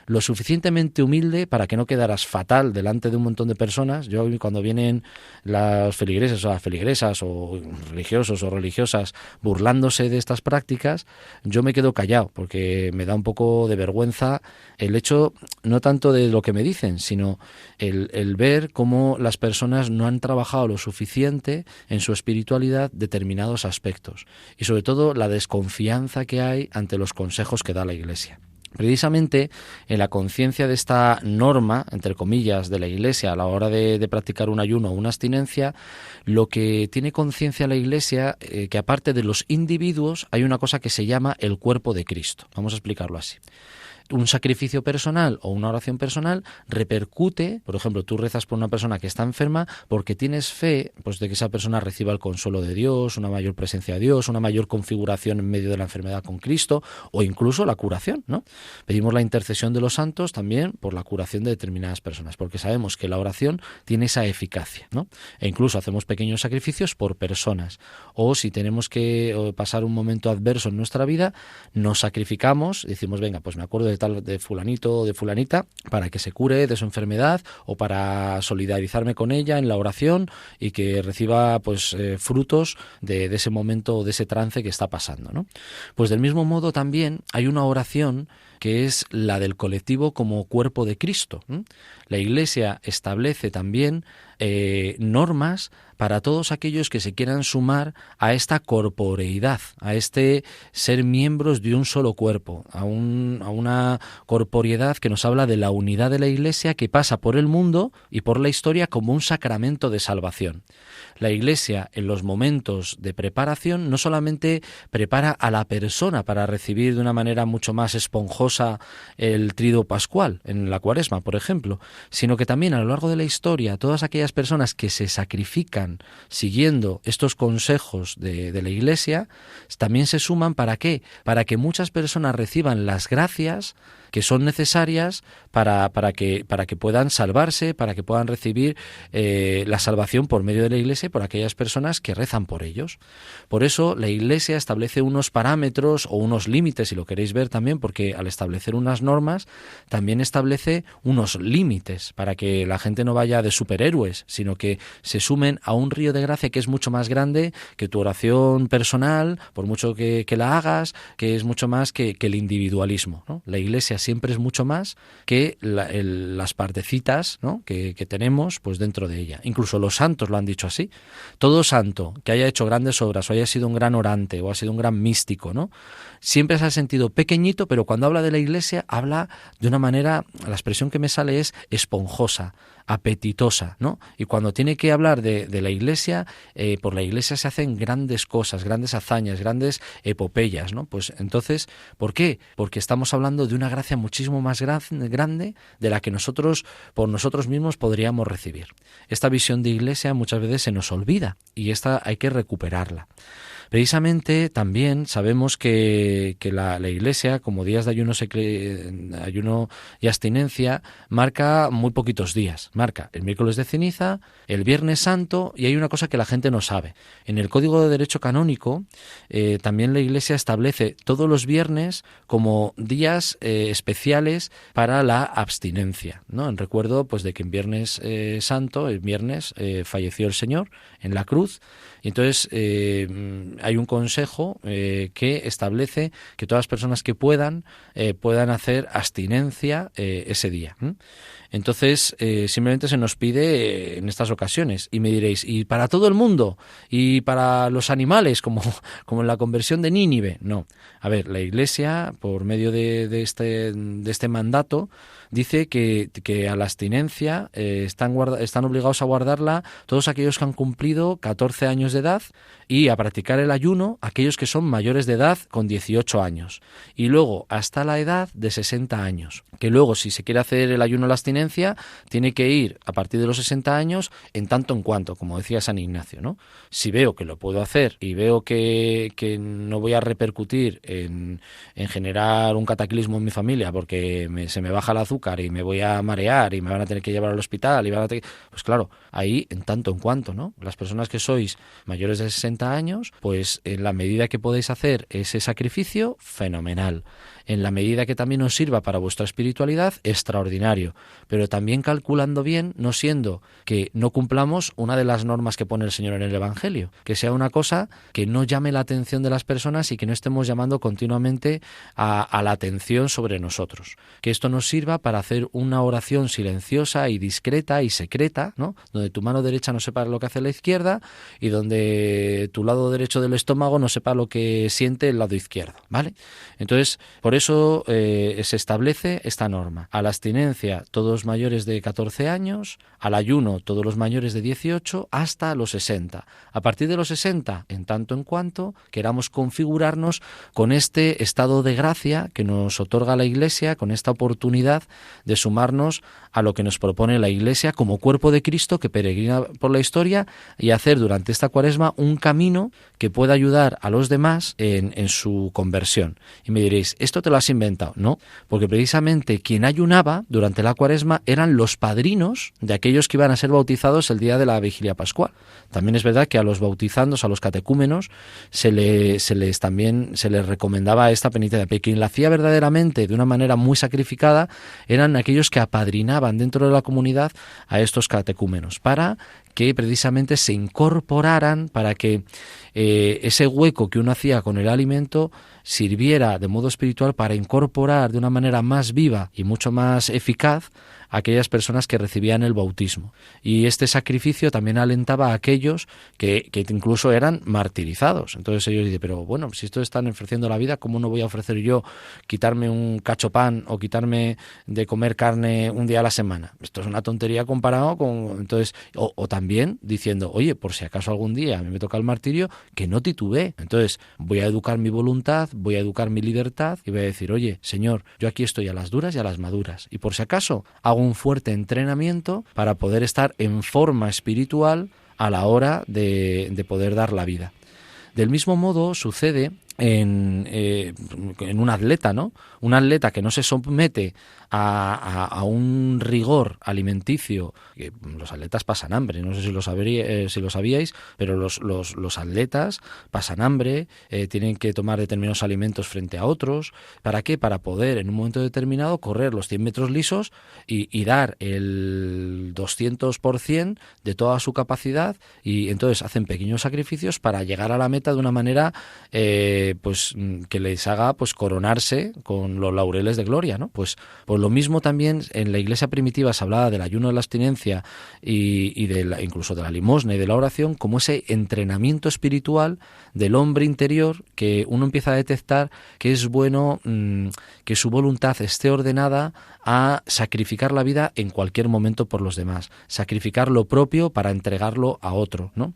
lo suficientemente humilde para que no quedaras fatal delante de un montón de personas. Yo, cuando vienen los feligreses o las feligresas o religiosos o religiosas burlándose de estas prácticas, yo me quedo callado porque me da un poco de vergüenza el hecho, no tanto de lo que me dicen, sino el ver cómo las personas no han trabajado lo suficiente en su espiritualidad determinados aspectos y sobre todo la desconfianza que hay ante los consejos que da la Iglesia. Precisamente en la conciencia de esta norma, entre comillas, de la Iglesia a la hora de practicar un ayuno o una abstinencia, lo que tiene conciencia la Iglesia, que aparte de los individuos hay una cosa que se llama el cuerpo de Cristo. Vamos a explicarlo así. un sacrificio personal o una oración personal repercute, por ejemplo, tú rezas por una persona que está enferma porque tienes fe pues de que esa persona reciba el consuelo de Dios, una mayor presencia de Dios, una mayor configuración en medio de la enfermedad con Cristo, o incluso la curación, ¿no? Pedimos la intercesión de los santos también por la curación de determinadas personas, porque sabemos que la oración tiene esa eficacia, ¿no? E incluso hacemos pequeños sacrificios por personas, o si tenemos que pasar un momento adverso en nuestra vida, nos sacrificamos, decimos, venga, pues me acuerdo de fulanito o de fulanita para que se cure de su enfermedad, o para solidarizarme con ella en la oración y que reciba pues frutos de ese momento o de ese trance que está pasando, ¿no? Pues del mismo modo también hay una oración que es la del colectivo como cuerpo de Cristo. La Iglesia establece también normas para todos aquellos que se quieran sumar a esta corporeidad, a este ser miembros de un solo cuerpo, a una corporeidad que nos habla de la unidad de la Iglesia, que pasa por el mundo y por la historia como un sacramento de salvación. La Iglesia, en los momentos de preparación, no solamente prepara a la persona para recibir de una manera mucho más esponjosa el triduo pascual en la Cuaresma, por ejemplo, sino que también a lo largo de la historia todas aquellas personas que se sacrifican siguiendo estos consejos de la Iglesia también se suman. ¿Para qué? Para que muchas personas reciban las gracias que son necesarias para que puedan salvarse, para que puedan recibir la salvación por medio de la Iglesia y por aquellas personas que rezan por ellos. Por eso la Iglesia establece unos parámetros o unos límites, si lo queréis ver también, porque al establecer unas normas también establece unos límites para que la gente no vaya de superhéroes, sino que se sumen a un río de gracia que es mucho más grande que tu oración personal, por mucho que la hagas, que es mucho más que el individualismo, ¿no? La Iglesia siempre es mucho más que las partecitas, ¿no?, que tenemos pues dentro de ella. Incluso los santos lo han dicho así. Todo santo que haya hecho grandes obras o haya sido un gran orante o ha sido un gran místico, ¿no?, siempre se ha sentido pequeñito, pero cuando habla de la Iglesia habla de una manera, la expresión que me sale es esponjosa, apetitosa, ¿no? Y cuando tiene que hablar de la Iglesia, por la Iglesia se hacen grandes cosas, grandes hazañas, grandes epopeyas, ¿no? Pues entonces, ¿por qué? Porque estamos hablando de una gracia muchísimo más grande de la que nosotros, por nosotros mismos, podríamos recibir. Esta visión de Iglesia muchas veces se nos olvida y esta hay que recuperarla. Precisamente también sabemos que la Iglesia, como días de ayuno y abstinencia, marca muy poquitos días. Marca el miércoles de ceniza, el Viernes Santo, y hay una cosa que la gente no sabe. En el Código de Derecho Canónico también la Iglesia establece todos los viernes como días especiales para la abstinencia, ¿no? En recuerdo pues de que en Viernes Santo, el viernes, falleció el Señor en la cruz, y entonces hay un consejo que establece que todas las personas que puedan hacer abstinencia ese día. Entonces, simplemente se nos pide en estas ocasiones. Y me diréis, ¿y para todo el mundo? ¿Y para los animales, como en la conversión de Nínive? No. A ver, la Iglesia, por medio de este mandato, dice que a la abstinencia están obligados a guardarla todos aquellos que han cumplido 14 años de edad, y a practicar el ayuno aquellos que son mayores de edad con 18 años. Y luego hasta la edad de 60 años. Que luego, si se quiere hacer el ayuno a la abstinencia, tiene que ir a partir de los 60 años en tanto en cuanto, como decía San Ignacio, ¿no? Si veo que lo puedo hacer y veo que no voy a repercutir en generar un cataclismo en mi familia porque se me baja el azúcar y me voy a marear y me van a tener que llevar al hospital pues claro, ahí en tanto en cuanto, ¿no? Las personas que sois mayores de 60 años, pues en la medida que podéis hacer ese sacrificio, fenomenal. En la medida que también os sirva para vuestra espiritualidad, extraordinario. Pero también calculando bien, no siendo que no cumplamos una de las normas que pone el Señor en el Evangelio, que sea una cosa que no llame la atención de las personas y que no estemos llamando continuamente a la atención sobre nosotros. Que esto nos sirva para hacer una oración silenciosa y discreta y secreta, ¿no?, donde tu mano derecha no sepa lo que hace la izquierda y donde donde tu lado derecho del estómago no sepa lo que siente el lado izquierdo, ¿vale? Entonces, por eso se establece esta norma. A la abstinencia, todos mayores de 14 años, al ayuno, todos los mayores de 18, hasta los 60. A partir de los 60, en tanto en cuanto queramos configurarnos con este estado de gracia que nos otorga la Iglesia, con esta oportunidad de sumarnos a lo que nos propone la Iglesia como cuerpo de Cristo que peregrina por la historia y hacer durante esta Cuaresma un camino que pueda ayudar a los demás en su conversión. Y me diréis, ¿esto te lo has inventado? No, porque precisamente quien ayunaba durante la Cuaresma eran los padrinos de aquellos que iban a ser bautizados el día de la Vigilia Pascual. También es verdad que a los bautizandos, a los catecúmenos, se les recomendaba esta penitencia, pero quien la hacía verdaderamente de una manera muy sacrificada eran aquellos que apadrinaban dentro de la comunidad a estos catecúmenos para que precisamente se incorporaran, para que ese hueco que uno hacía con el alimento sirviera de modo espiritual para incorporar de una manera más viva y mucho más eficaz a aquellas personas que recibían el bautismo. Y este sacrificio también alentaba a aquellos que incluso eran martirizados. Entonces ellos dicen, pero bueno, si estos están ofreciendo la vida, ¿cómo no voy a ofrecer yo quitarme un cacho pan o quitarme de comer carne un día a la semana? Esto es una tontería comparado con... Entonces, o también diciendo, oye, por si acaso algún día a mí me toca el martirio, que no titubee. Entonces voy a educar mi voluntad, voy a educar mi libertad y voy a decir, oye, Señor, yo aquí estoy a las duras y a las maduras. Y por si acaso hago un fuerte entrenamiento para poder estar en forma espiritual a la hora de poder dar la vida. Del mismo modo sucede en un atleta, ¿no? Un atleta que no se somete a un rigor alimenticio, que los atletas pasan hambre, no sé si lo sabíais, pero los atletas pasan hambre, tienen que tomar determinados alimentos frente a otros. ¿Para qué? Para poder en un momento determinado correr los 100 metros lisos y dar el 200% de toda su capacidad, y entonces hacen pequeños sacrificios para llegar a la meta de una manera pues que les haga pues coronarse con los laureles de gloria, ¿no? Pues lo mismo también en la Iglesia primitiva se hablaba del ayuno, de la abstinencia y incluso de la limosna y de la oración como ese entrenamiento espiritual del hombre interior, que uno empieza a detectar que es bueno que su voluntad esté ordenada a sacrificar la vida en cualquier momento por los demás, sacrificar lo propio para entregarlo a otro, ¿no?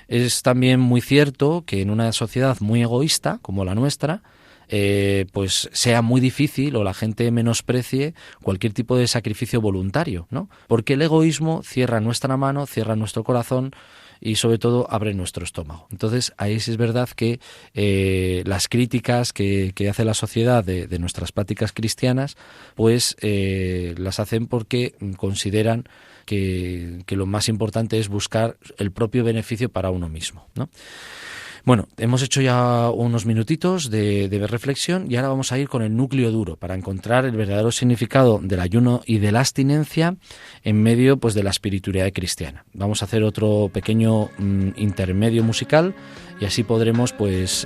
Es también muy cierto que en una sociedad muy egoísta como la nuestra, pues sea muy difícil o la gente menosprecie cualquier tipo de sacrificio voluntario, ¿no? Porque el egoísmo cierra nuestra mano, cierra nuestro corazón y sobre todo abre nuestro estómago. Entonces ahí sí es verdad que las críticas que hace la sociedad de nuestras prácticas cristianas, pues las hacen porque consideran que lo más importante es buscar el propio beneficio para uno mismo, ¿no? Bueno, hemos hecho ya unos minutitos de reflexión y ahora vamos a ir con el núcleo duro para encontrar el verdadero significado del ayuno y de la abstinencia en medio pues de la espiritualidad cristiana. Vamos a hacer otro pequeño intermedio musical y así podremos pues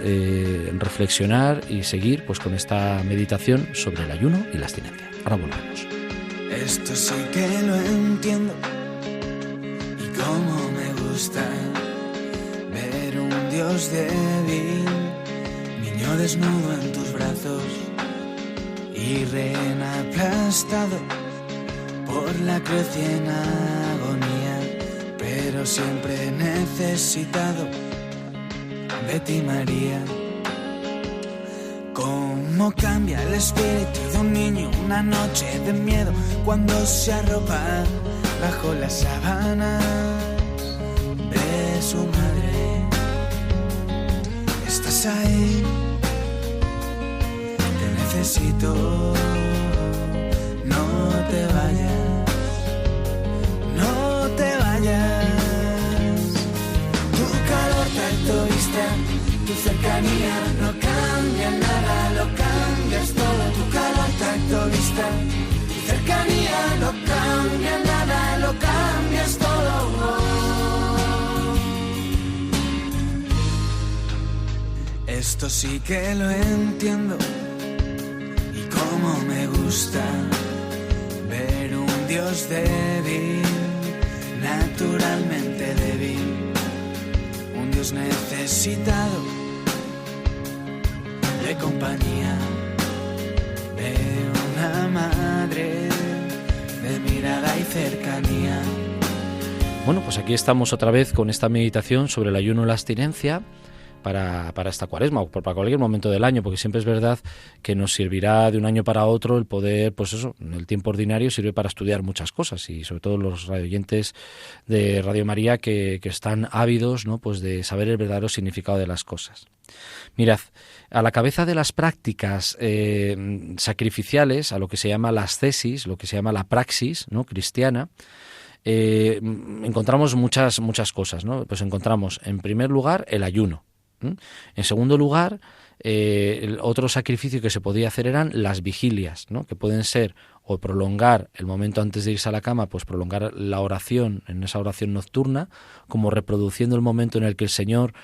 reflexionar y seguir pues con esta meditación sobre el ayuno y la abstinencia. Ahora volvemos. Esto sí que lo entiendo y cómo me gusta ver un Dios débil, niño desnudo en tus brazos y rehén aplastado por la cruz y en agonía, pero siempre necesitado de ti, María. Cómo cambia el espíritu de un niño una noche de miedo cuando se arropa bajo las sábanas de su madre. Estás ahí, te necesito, no te vayas, no te vayas. Tu calor tanto vista, tu cercanía no cambia nada, lo cambias todo. Tu calor tanto vista, tu cercanía no cambia nada, lo cambias todo. Esto sí que lo entiendo y cómo me gusta ver un Dios débil, naturalmente débil, un has necesitado de compañía, de una madre, de mirada y cercanía. Bueno, pues aquí estamos otra vez con esta meditación sobre el ayuno y la abstinencia para esta cuaresma o para cualquier momento del año, porque siempre es verdad que nos servirá de un año para otro el poder, pues eso, en el tiempo ordinario sirve para estudiar muchas cosas, y sobre todo los radioyentes de Radio María que están ávidos, ¿no?, pues de saber el verdadero significado de las cosas. Mirad, a la cabeza de las prácticas sacrificiales, a lo que se llama la ascesis, lo que se llama la praxis, ¿no?, cristiana, encontramos muchas cosas, ¿no? Pues encontramos, en primer lugar, el ayuno. En segundo lugar, el otro sacrificio que se podía hacer eran las vigilias, ¿no?, que pueden ser o prolongar el momento antes de irse a la cama, pues prolongar la oración, en esa oración nocturna, como reproduciendo el momento en el que el Señor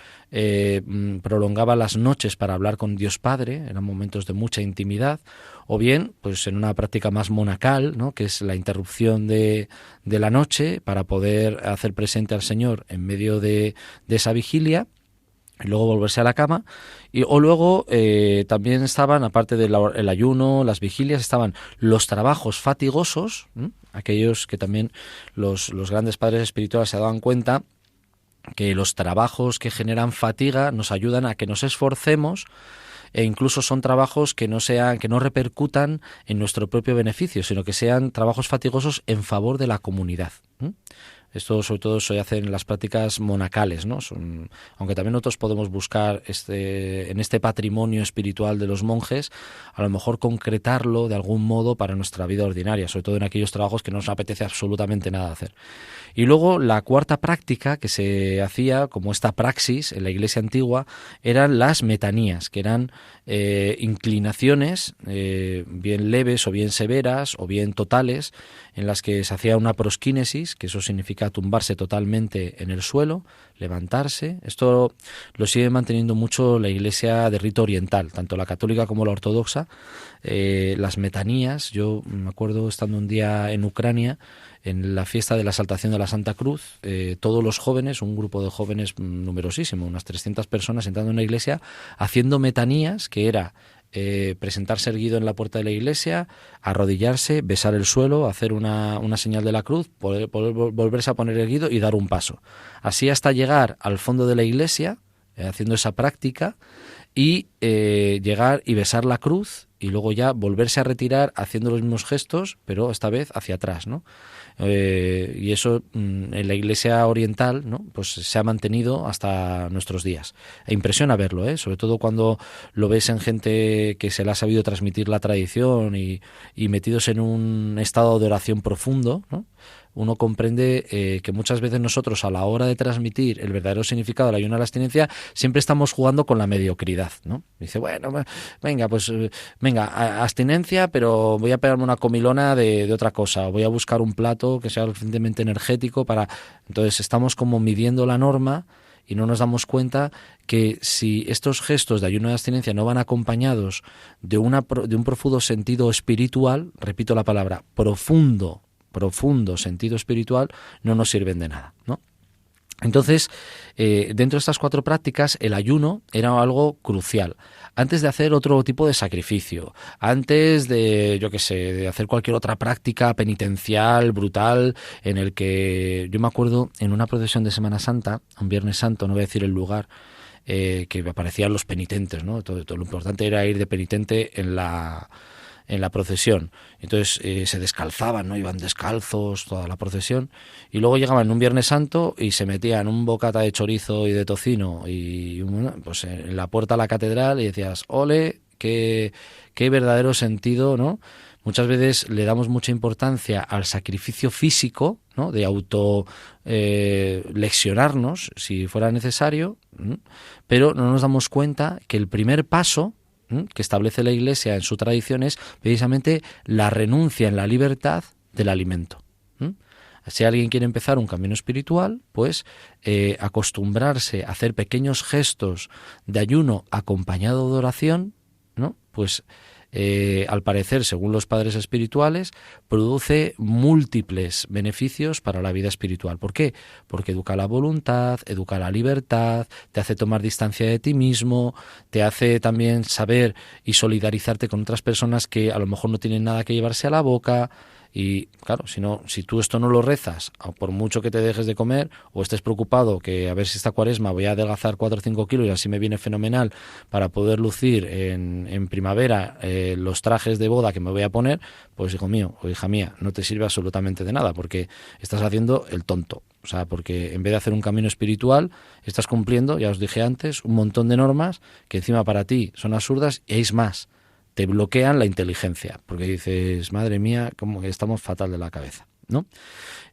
prolongaba las noches para hablar con Dios Padre, eran momentos de mucha intimidad, o bien, pues en una práctica más monacal, ¿no?, que es la interrupción de la noche para poder hacer presente al Señor en medio de esa vigilia, y luego volverse a la cama. O luego también estaban, aparte del ayuno, las vigilias, estaban los trabajos fatigosos, aquellos que también los grandes padres espirituales se daban cuenta que los trabajos que generan fatiga nos ayudan a que nos esforcemos, e incluso son trabajos que no repercutan en nuestro propio beneficio, sino que sean trabajos fatigosos en favor de la comunidad. Esto sobre todo se hace en las prácticas monacales, ¿no? Aunque también nosotros podemos buscar en este patrimonio espiritual de los monjes, a lo mejor concretarlo de algún modo para nuestra vida ordinaria, sobre todo en aquellos trabajos que no nos apetece absolutamente nada hacer. Y luego la cuarta práctica que se hacía, como esta praxis en la Iglesia antigua, eran las metanías, que eran inclinaciones bien leves o bien severas o bien totales, en las que se hacía una prosquínesis, que eso significa tumbarse totalmente en el suelo, levantarse. Esto lo sigue manteniendo mucho la Iglesia de rito oriental, tanto la católica como la ortodoxa. Las metanías, yo me acuerdo estando un día en Ucrania, en la fiesta de la Exaltación de la Santa Cruz, todos los jóvenes, un grupo de jóvenes numerosísimo, unas 300 personas entrando en la iglesia, haciendo metanías, que era presentarse erguido en la puerta de la iglesia, arrodillarse, besar el suelo, hacer una señal de la cruz, poder volverse a poner erguido y dar un paso. Así hasta llegar al fondo de la iglesia, haciendo esa práctica, y llegar y besar la cruz, y luego ya volverse a retirar haciendo los mismos gestos, pero esta vez hacia atrás, ¿no? Y eso en la Iglesia oriental, ¿no?, pues se ha mantenido hasta nuestros días. E impresiona verlo, sobre todo cuando lo ves en gente que se le ha sabido transmitir la tradición y metidos en un estado de oración profundo, ¿no? Uno comprende que muchas veces nosotros, a la hora de transmitir el verdadero significado del ayuno a la abstinencia, siempre estamos jugando con la mediocridad, ¿no? Dice, bueno, venga, abstinencia, pero voy a pegarme una comilona de otra cosa, voy a buscar un plato que sea lo suficientemente energético para... Entonces estamos como midiendo la norma y no nos damos cuenta que si estos gestos de ayuno y abstinencia no van acompañados de un profundo sentido espiritual, repito la palabra, profundo sentido espiritual, no nos sirven de nada, ¿no? Entonces, dentro de estas cuatro prácticas, el ayuno era algo crucial. Antes de hacer otro tipo de sacrificio, antes de, de hacer cualquier otra práctica penitencial, brutal, en el que yo me acuerdo en una procesión de Semana Santa, un Viernes Santo, no voy a decir el lugar, que aparecían los penitentes, ¿no? Todo lo importante era ir de penitente en la procesión. Entonces se descalzaban, ¿no? Iban descalzos toda la procesión, y luego llegaban un Viernes Santo y se metían un bocata de chorizo y de tocino y pues en la puerta a la catedral, y decías, ole, qué verdadero sentido, ¿no? Muchas veces le damos mucha importancia al sacrificio físico, ¿no?, de leccionarnos si fuera necesario, pero no nos damos cuenta que el primer paso que establece la Iglesia en su tradición es precisamente la renuncia en la libertad del alimento. Si alguien quiere empezar un camino espiritual, pues acostumbrarse a hacer pequeños gestos de ayuno acompañado de oración, ¿no?, pues al parecer, según los padres espirituales, produce múltiples beneficios para la vida espiritual. ¿Por qué? Porque educa la voluntad, educa la libertad, te hace tomar distancia de ti mismo, te hace también saber y solidarizarte con otras personas que a lo mejor no tienen nada que llevarse a la boca. Y claro, si tú esto no lo rezas, por mucho que te dejes de comer o estés preocupado que a ver si esta cuaresma voy a adelgazar 4 o 5 kilos y así me viene fenomenal para poder lucir en primavera los trajes de boda que me voy a poner, pues hijo mío o hija mía, no te sirve absolutamente de nada porque estás haciendo el tonto. O sea, porque en vez de hacer un camino espiritual, estás cumpliendo, ya os dije antes, un montón de normas que encima para ti son absurdas y es más, te bloquean la inteligencia, porque dices, madre mía, como que estamos fatal de la cabeza, ¿no?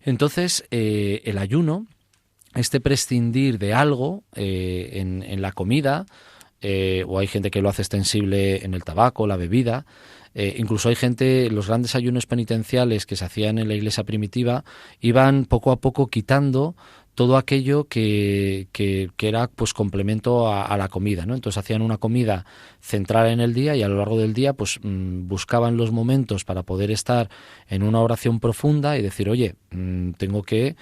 Entonces, el ayuno, este prescindir de algo en la comida, o hay gente que lo hace extensible en el tabaco, la bebida, incluso hay gente, los grandes ayunos penitenciales que se hacían en la iglesia primitiva, iban poco a poco quitando todo aquello que era pues complemento a la comida, ¿no? Entonces hacían una comida centrada en el día y a lo largo del día pues buscaban los momentos para poder estar en una oración profunda y decir, oye, tengo que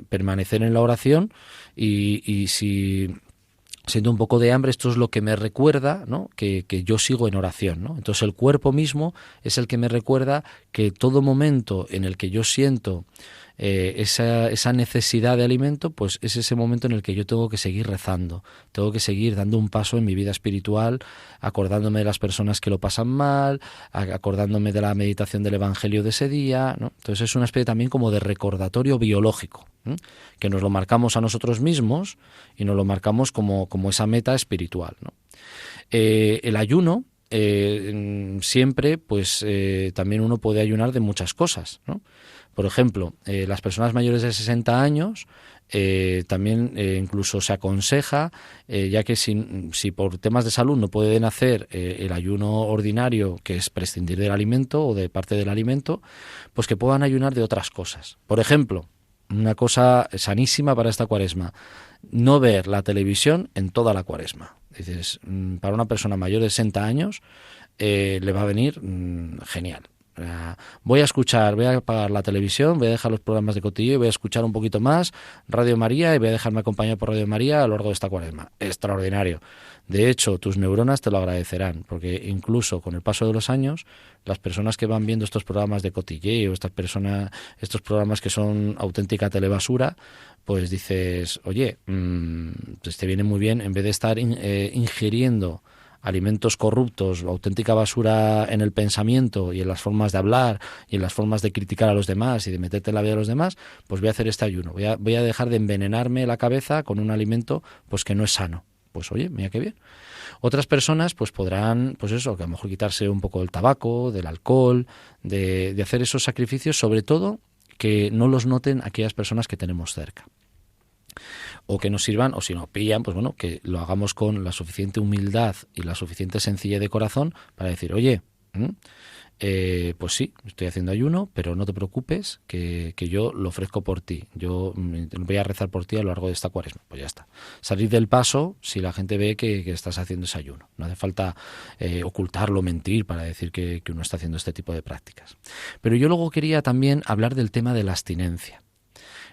permanecer en la oración y si siento un poco de hambre, esto es lo que me recuerda, ¿no? que yo sigo en oración, ¿no? Entonces el cuerpo mismo es el que me recuerda que todo momento en el que yo siento esa necesidad de alimento, pues es ese momento en el que yo tengo que seguir rezando, tengo que seguir dando un paso en mi vida espiritual, acordándome de las personas que lo pasan mal, acordándome de la meditación del Evangelio de ese día, ¿no? Entonces es una especie también como de recordatorio biológico, ¿eh? Que nos lo marcamos a nosotros mismos y nos lo marcamos como esa meta espiritual, ¿no? El ayuno siempre, pues también uno puede ayunar de muchas cosas, ¿no? Por ejemplo, las personas mayores de 60 años también incluso se aconseja, ya que si por temas de salud no pueden hacer el ayuno ordinario, que es prescindir del alimento o de parte del alimento, pues que puedan ayunar de otras cosas. Por ejemplo, una cosa sanísima para esta cuaresma, no ver la televisión en toda la cuaresma. Dices, para una persona mayor de 60 años le va a venir genial. Voy a apagar la televisión, voy a dejar los programas de Cotillo y voy a escuchar un poquito más Radio María y voy a dejarme acompañar por Radio María a lo largo de esta cuaresma. Extraordinario. De hecho, tus neuronas te lo agradecerán, porque incluso con el paso de los años, las personas que van viendo estos programas de cotilleo, estos programas que son auténtica telebasura, pues dices, oye, pues te viene muy bien, en vez de estar ingiriendo alimentos corruptos, auténtica basura en el pensamiento y en las formas de hablar y en las formas de criticar a los demás y de meterte en la vida de los demás, pues voy a hacer este ayuno, voy a dejar de envenenarme la cabeza con un alimento pues que no es sano. Pues oye, mira qué bien. Otras personas pues podrán, pues eso, que a lo mejor quitarse un poco del tabaco, del alcohol, de hacer esos sacrificios, sobre todo que no los noten aquellas personas que tenemos cerca. O que nos sirvan, o si no pillan, pues bueno, que lo hagamos con la suficiente humildad y la suficiente sencillez de corazón para decir, oye, pues sí, estoy haciendo ayuno, pero no te preocupes, que yo lo ofrezco por ti. Yo voy a rezar por ti a lo largo de esta cuaresma. Pues ya está. Salir del paso si la gente ve que estás haciendo ese ayuno. No hace falta ocultarlo, mentir para decir que uno está haciendo este tipo de prácticas. Pero yo luego quería también hablar del tema de la abstinencia.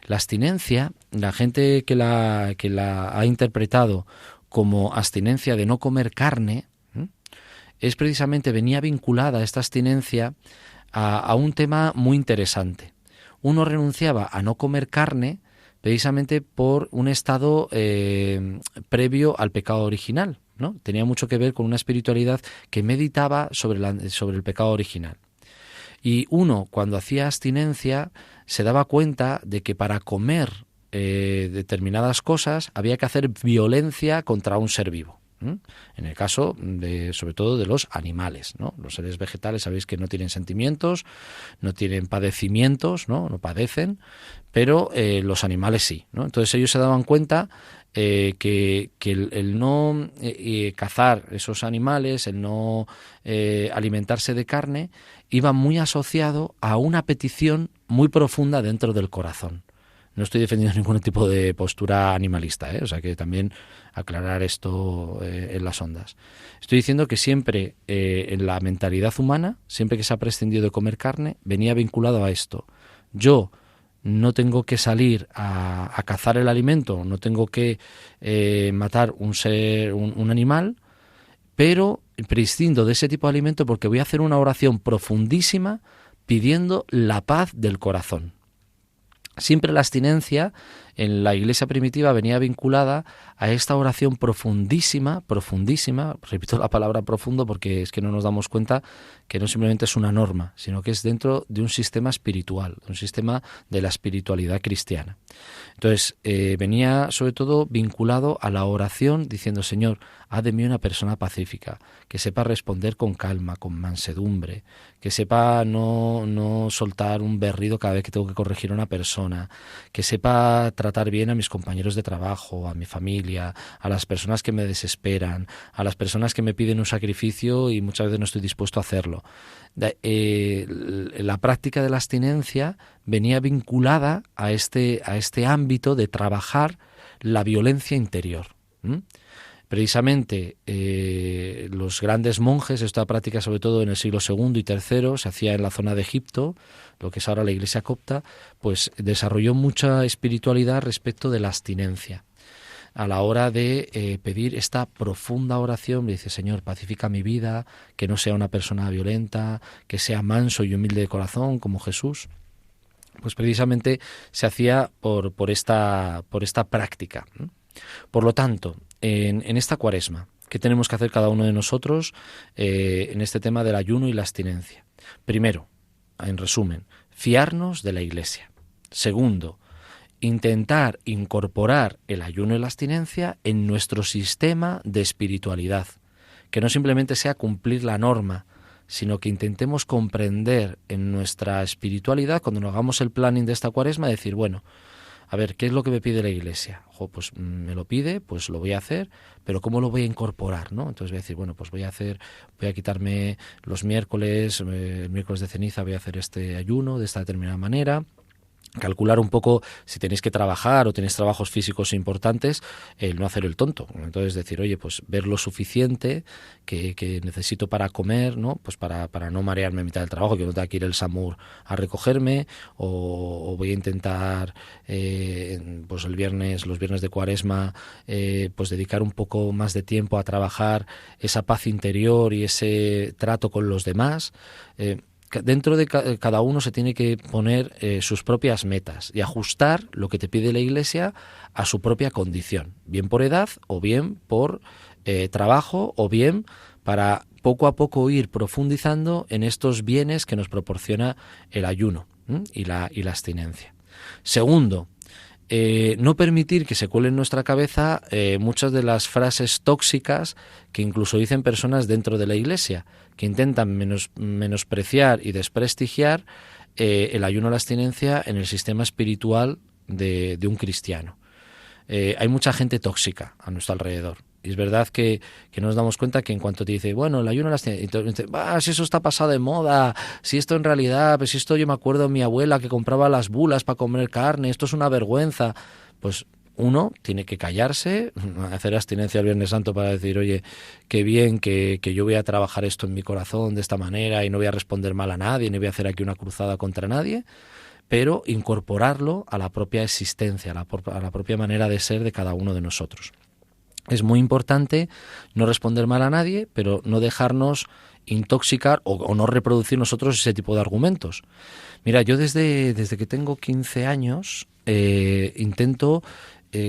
La abstinencia, la gente que la ha interpretado como abstinencia de no comer carne, es precisamente, venía vinculada a esta abstinencia a un tema muy interesante. Uno renunciaba a no comer carne precisamente por un estado previo al pecado original, ¿no? Tenía mucho que ver con una espiritualidad que meditaba sobre el pecado original. Y uno, cuando hacía abstinencia, se daba cuenta de que para comer determinadas cosas había que hacer violencia contra un ser vivo. En el caso, sobre todo, de los animales, ¿no? Los seres vegetales sabéis que no tienen sentimientos, no tienen padecimientos, no padecen, pero los animales sí, ¿no? Entonces ellos se daban cuenta que el no cazar esos animales, el no alimentarse de carne, iba muy asociado a una petición muy profunda dentro del corazón. No estoy defendiendo ningún tipo de postura animalista, o sea que también aclarar esto en las ondas. Estoy diciendo que siempre en la mentalidad humana, siempre que se ha prescindido de comer carne, venía vinculado a esto. Yo no tengo que salir a cazar el alimento, no tengo que matar un animal, pero prescindo de ese tipo de alimento porque voy a hacer una oración profundísima pidiendo la paz del corazón. Siempre la abstinencia en la iglesia primitiva venía vinculada a esta oración profundísima, repito la palabra profundo porque es que no nos damos cuenta que no simplemente es una norma, sino que es dentro de un sistema espiritual, un sistema de la espiritualidad cristiana. Entonces, venía sobre todo vinculado a la oración diciendo, Señor, haz de mí una persona pacífica, que sepa responder con calma, con mansedumbre, que sepa no soltar un berrido cada vez que tengo que corregir a una persona, que sepa tratar bien a mis compañeros de trabajo, a mi familia, a las personas que me desesperan, a las personas que me piden un sacrificio y muchas veces no estoy dispuesto a hacerlo. La práctica de la abstinencia venía vinculada a este ámbito de trabajar la violencia interior. Precisamente los grandes monjes, esta práctica sobre todo en el siglo II y III, se hacía en la zona de Egipto, lo que es ahora la Iglesia copta, pues desarrolló mucha espiritualidad respecto de la abstinencia. A la hora de pedir esta profunda oración, me dice, Señor, pacifica mi vida, que no sea una persona violenta, que sea manso y humilde de corazón, como Jesús. Pues precisamente se hacía por esta práctica. Por lo tanto, en esta Cuaresma, ¿qué tenemos que hacer cada uno de nosotros en este tema del ayuno y la abstinencia? Primero, en resumen, fiarnos de la Iglesia. Segundo, intentar incorporar el ayuno y la abstinencia en nuestro sistema de espiritualidad, que no simplemente sea cumplir la norma, sino que intentemos comprender en nuestra espiritualidad, cuando nos hagamos el planning de esta Cuaresma, decir, bueno, a ver, ¿qué es lo que me pide la Iglesia? Pues me lo pide, pues lo voy a hacer, pero ¿cómo lo voy a incorporar, no? Entonces voy a decir, bueno, pues voy a quitarme los miércoles, el miércoles de ceniza voy a hacer este ayuno de esta determinada manera. Calcular un poco si tenéis que trabajar o tenéis trabajos físicos importantes, el no hacer el tonto. Entonces decir, oye, pues ver lo suficiente que necesito para comer, ¿no? Pues para no marearme a mitad del trabajo, que no tenga que ir el SAMUR a recogerme, o voy a intentar pues los viernes de Cuaresma, pues dedicar un poco más de tiempo a trabajar esa paz interior y ese trato con los demás. Dentro de cada uno se tiene que poner sus propias metas y ajustar lo que te pide la Iglesia a su propia condición, bien por edad o bien por trabajo o bien para poco a poco ir profundizando en estos bienes que nos proporciona el ayuno y la abstinencia. Segundo, no permitir que se cuelen en nuestra cabeza muchas de las frases tóxicas que incluso dicen personas dentro de la Iglesia, que intentan menospreciar y desprestigiar el ayuno a la abstinencia en el sistema espiritual de un cristiano. Hay mucha gente tóxica a nuestro alrededor. Y es verdad que nos damos cuenta que en cuanto te dice, bueno, el ayuno a la abstinencia, si eso está pasado de moda, si esto en realidad, pues si esto yo me acuerdo de mi abuela que compraba las bulas para comer carne, esto es una vergüenza. Pues uno tiene que callarse, hacer abstinencia el Viernes Santo para decir, oye, qué bien que yo voy a trabajar esto en mi corazón de esta manera y no voy a responder mal a nadie, ni voy a hacer aquí una cruzada contra nadie, pero incorporarlo a la propia existencia, a la propia manera de ser de cada uno de nosotros. Es muy importante no responder mal a nadie, pero no dejarnos intoxicar o no reproducir nosotros ese tipo de argumentos. Mira, yo desde que tengo 15 años intento,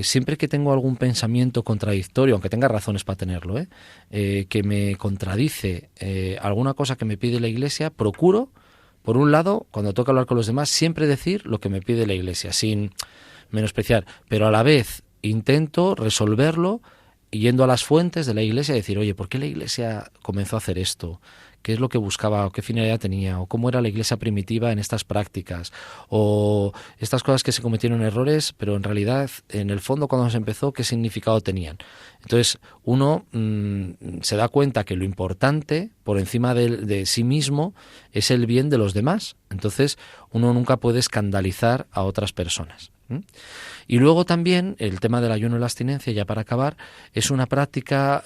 siempre que tengo algún pensamiento contradictorio, aunque tenga razones para tenerlo, que me contradice alguna cosa que me pide la Iglesia, procuro, por un lado, cuando toca hablar con los demás, siempre decir lo que me pide la Iglesia, sin menospreciar, pero a la vez intento resolverlo yendo a las fuentes de la Iglesia y decir, oye, ¿por qué la Iglesia comenzó a hacer esto? ¿Qué es lo que buscaba o qué finalidad tenía? ¿O cómo era la Iglesia primitiva en estas prácticas? O estas cosas que se cometieron errores, pero en realidad, en el fondo, cuando se empezó, ¿qué significado tenían? Entonces, uno se da cuenta que lo importante, por encima de sí mismo, es el bien de los demás. Entonces, uno nunca puede escandalizar a otras personas. Y luego también el tema del ayuno y la abstinencia, ya para acabar, es una práctica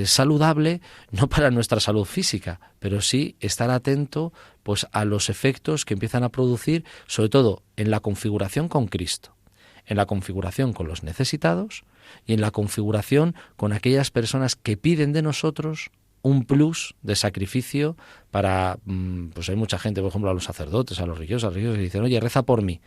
saludable, no para nuestra salud física, pero sí estar atento pues a los efectos que empiezan a producir, sobre todo en la configuración con Cristo, en la configuración con los necesitados y en la configuración con aquellas personas que piden de nosotros un plus de sacrificio para, pues hay mucha gente, por ejemplo, a los sacerdotes, a los religiosos que dicen, oye, reza por mí.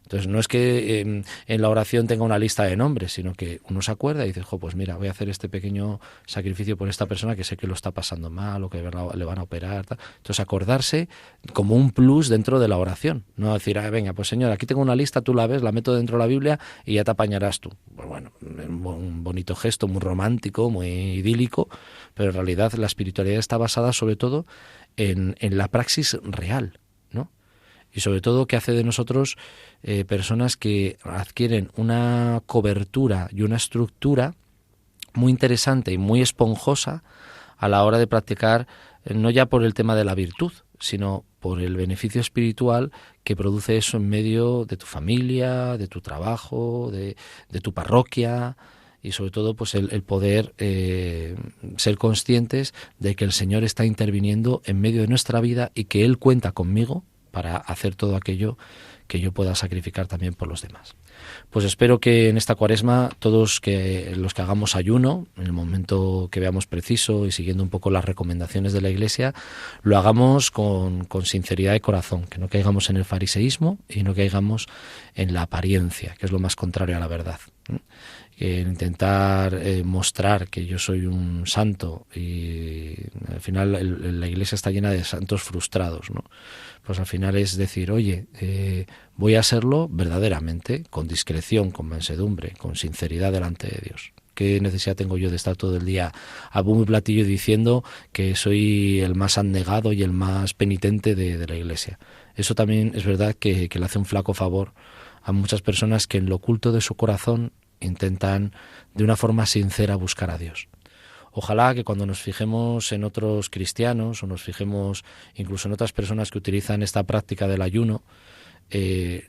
Entonces no es que en la oración tenga una lista de nombres, sino que uno se acuerda y dice, pues mira, voy a hacer este pequeño sacrificio por esta persona que sé que lo está pasando mal o que le van a operar. Tal. Entonces acordarse como un plus dentro de la oración. No decir, venga, pues señor, aquí tengo una lista, tú la ves, la meto dentro de la Biblia y ya te apañarás tú. Pues bueno, un bonito gesto, muy romántico, muy idílico, pero en realidad la espiritualidad está basada sobre todo en la praxis real, ¿no? Y sobre todo que hace de nosotros personas que adquieren una cobertura y una estructura muy interesante y muy esponjosa a la hora de practicar, no ya por el tema de la virtud, sino por el beneficio espiritual que produce eso en medio de tu familia, de tu trabajo, de tu parroquia, y sobre todo pues el poder ser conscientes de que el Señor está interviniendo en medio de nuestra vida y que Él cuenta conmigo para hacer todo aquello que yo pueda sacrificar también por los demás. Pues espero que en esta Cuaresma todos los que hagamos ayuno, en el momento que veamos preciso y siguiendo un poco las recomendaciones de la Iglesia, lo hagamos con sinceridad de corazón, que no caigamos en el fariseísmo y no caigamos en la apariencia, que es lo más contrario a la verdad. Que intentar mostrar que yo soy un santo y al final la Iglesia está llena de santos frustrados, ¿no? Pues al final es decir, oye, voy a serlo verdaderamente, con discreción, con mansedumbre, con sinceridad delante de Dios. ¿Qué necesidad tengo yo de estar todo el día a bombo y platillo diciendo que soy el más abnegado y el más penitente de la Iglesia? Eso también es verdad que le hace un flaco favor a muchas personas que en lo oculto de su corazón intentan de una forma sincera buscar a Dios. Ojalá que cuando nos fijemos en otros cristianos o nos fijemos incluso en otras personas que utilizan esta práctica del ayuno,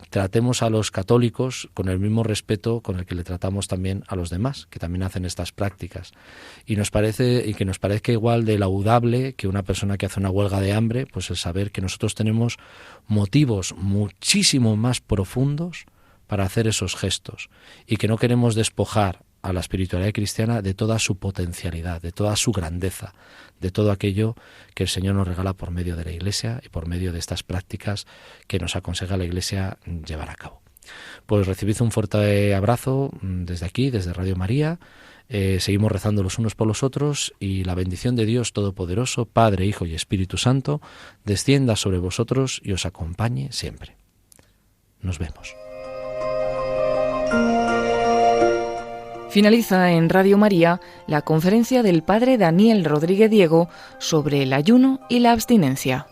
tratemos a los católicos con el mismo respeto con el que le tratamos también a los demás, que también hacen estas prácticas. Y que nos parezca igual de laudable que una persona que hace una huelga de hambre, pues el saber que nosotros tenemos motivos muchísimo más profundos para hacer esos gestos y que no queremos despojar a la espiritualidad cristiana de toda su potencialidad, de toda su grandeza, de todo aquello que el Señor nos regala por medio de la Iglesia y por medio de estas prácticas que nos aconseja la Iglesia llevar a cabo. Pues recibid un fuerte abrazo desde aquí, desde Radio María. Seguimos rezando los unos por los otros y la bendición de Dios Todopoderoso, Padre, Hijo y Espíritu Santo, descienda sobre vosotros y os acompañe siempre. Nos vemos. Finaliza en Radio María la conferencia del Padre Daniel Rodríguez Diego sobre el ayuno y la abstinencia.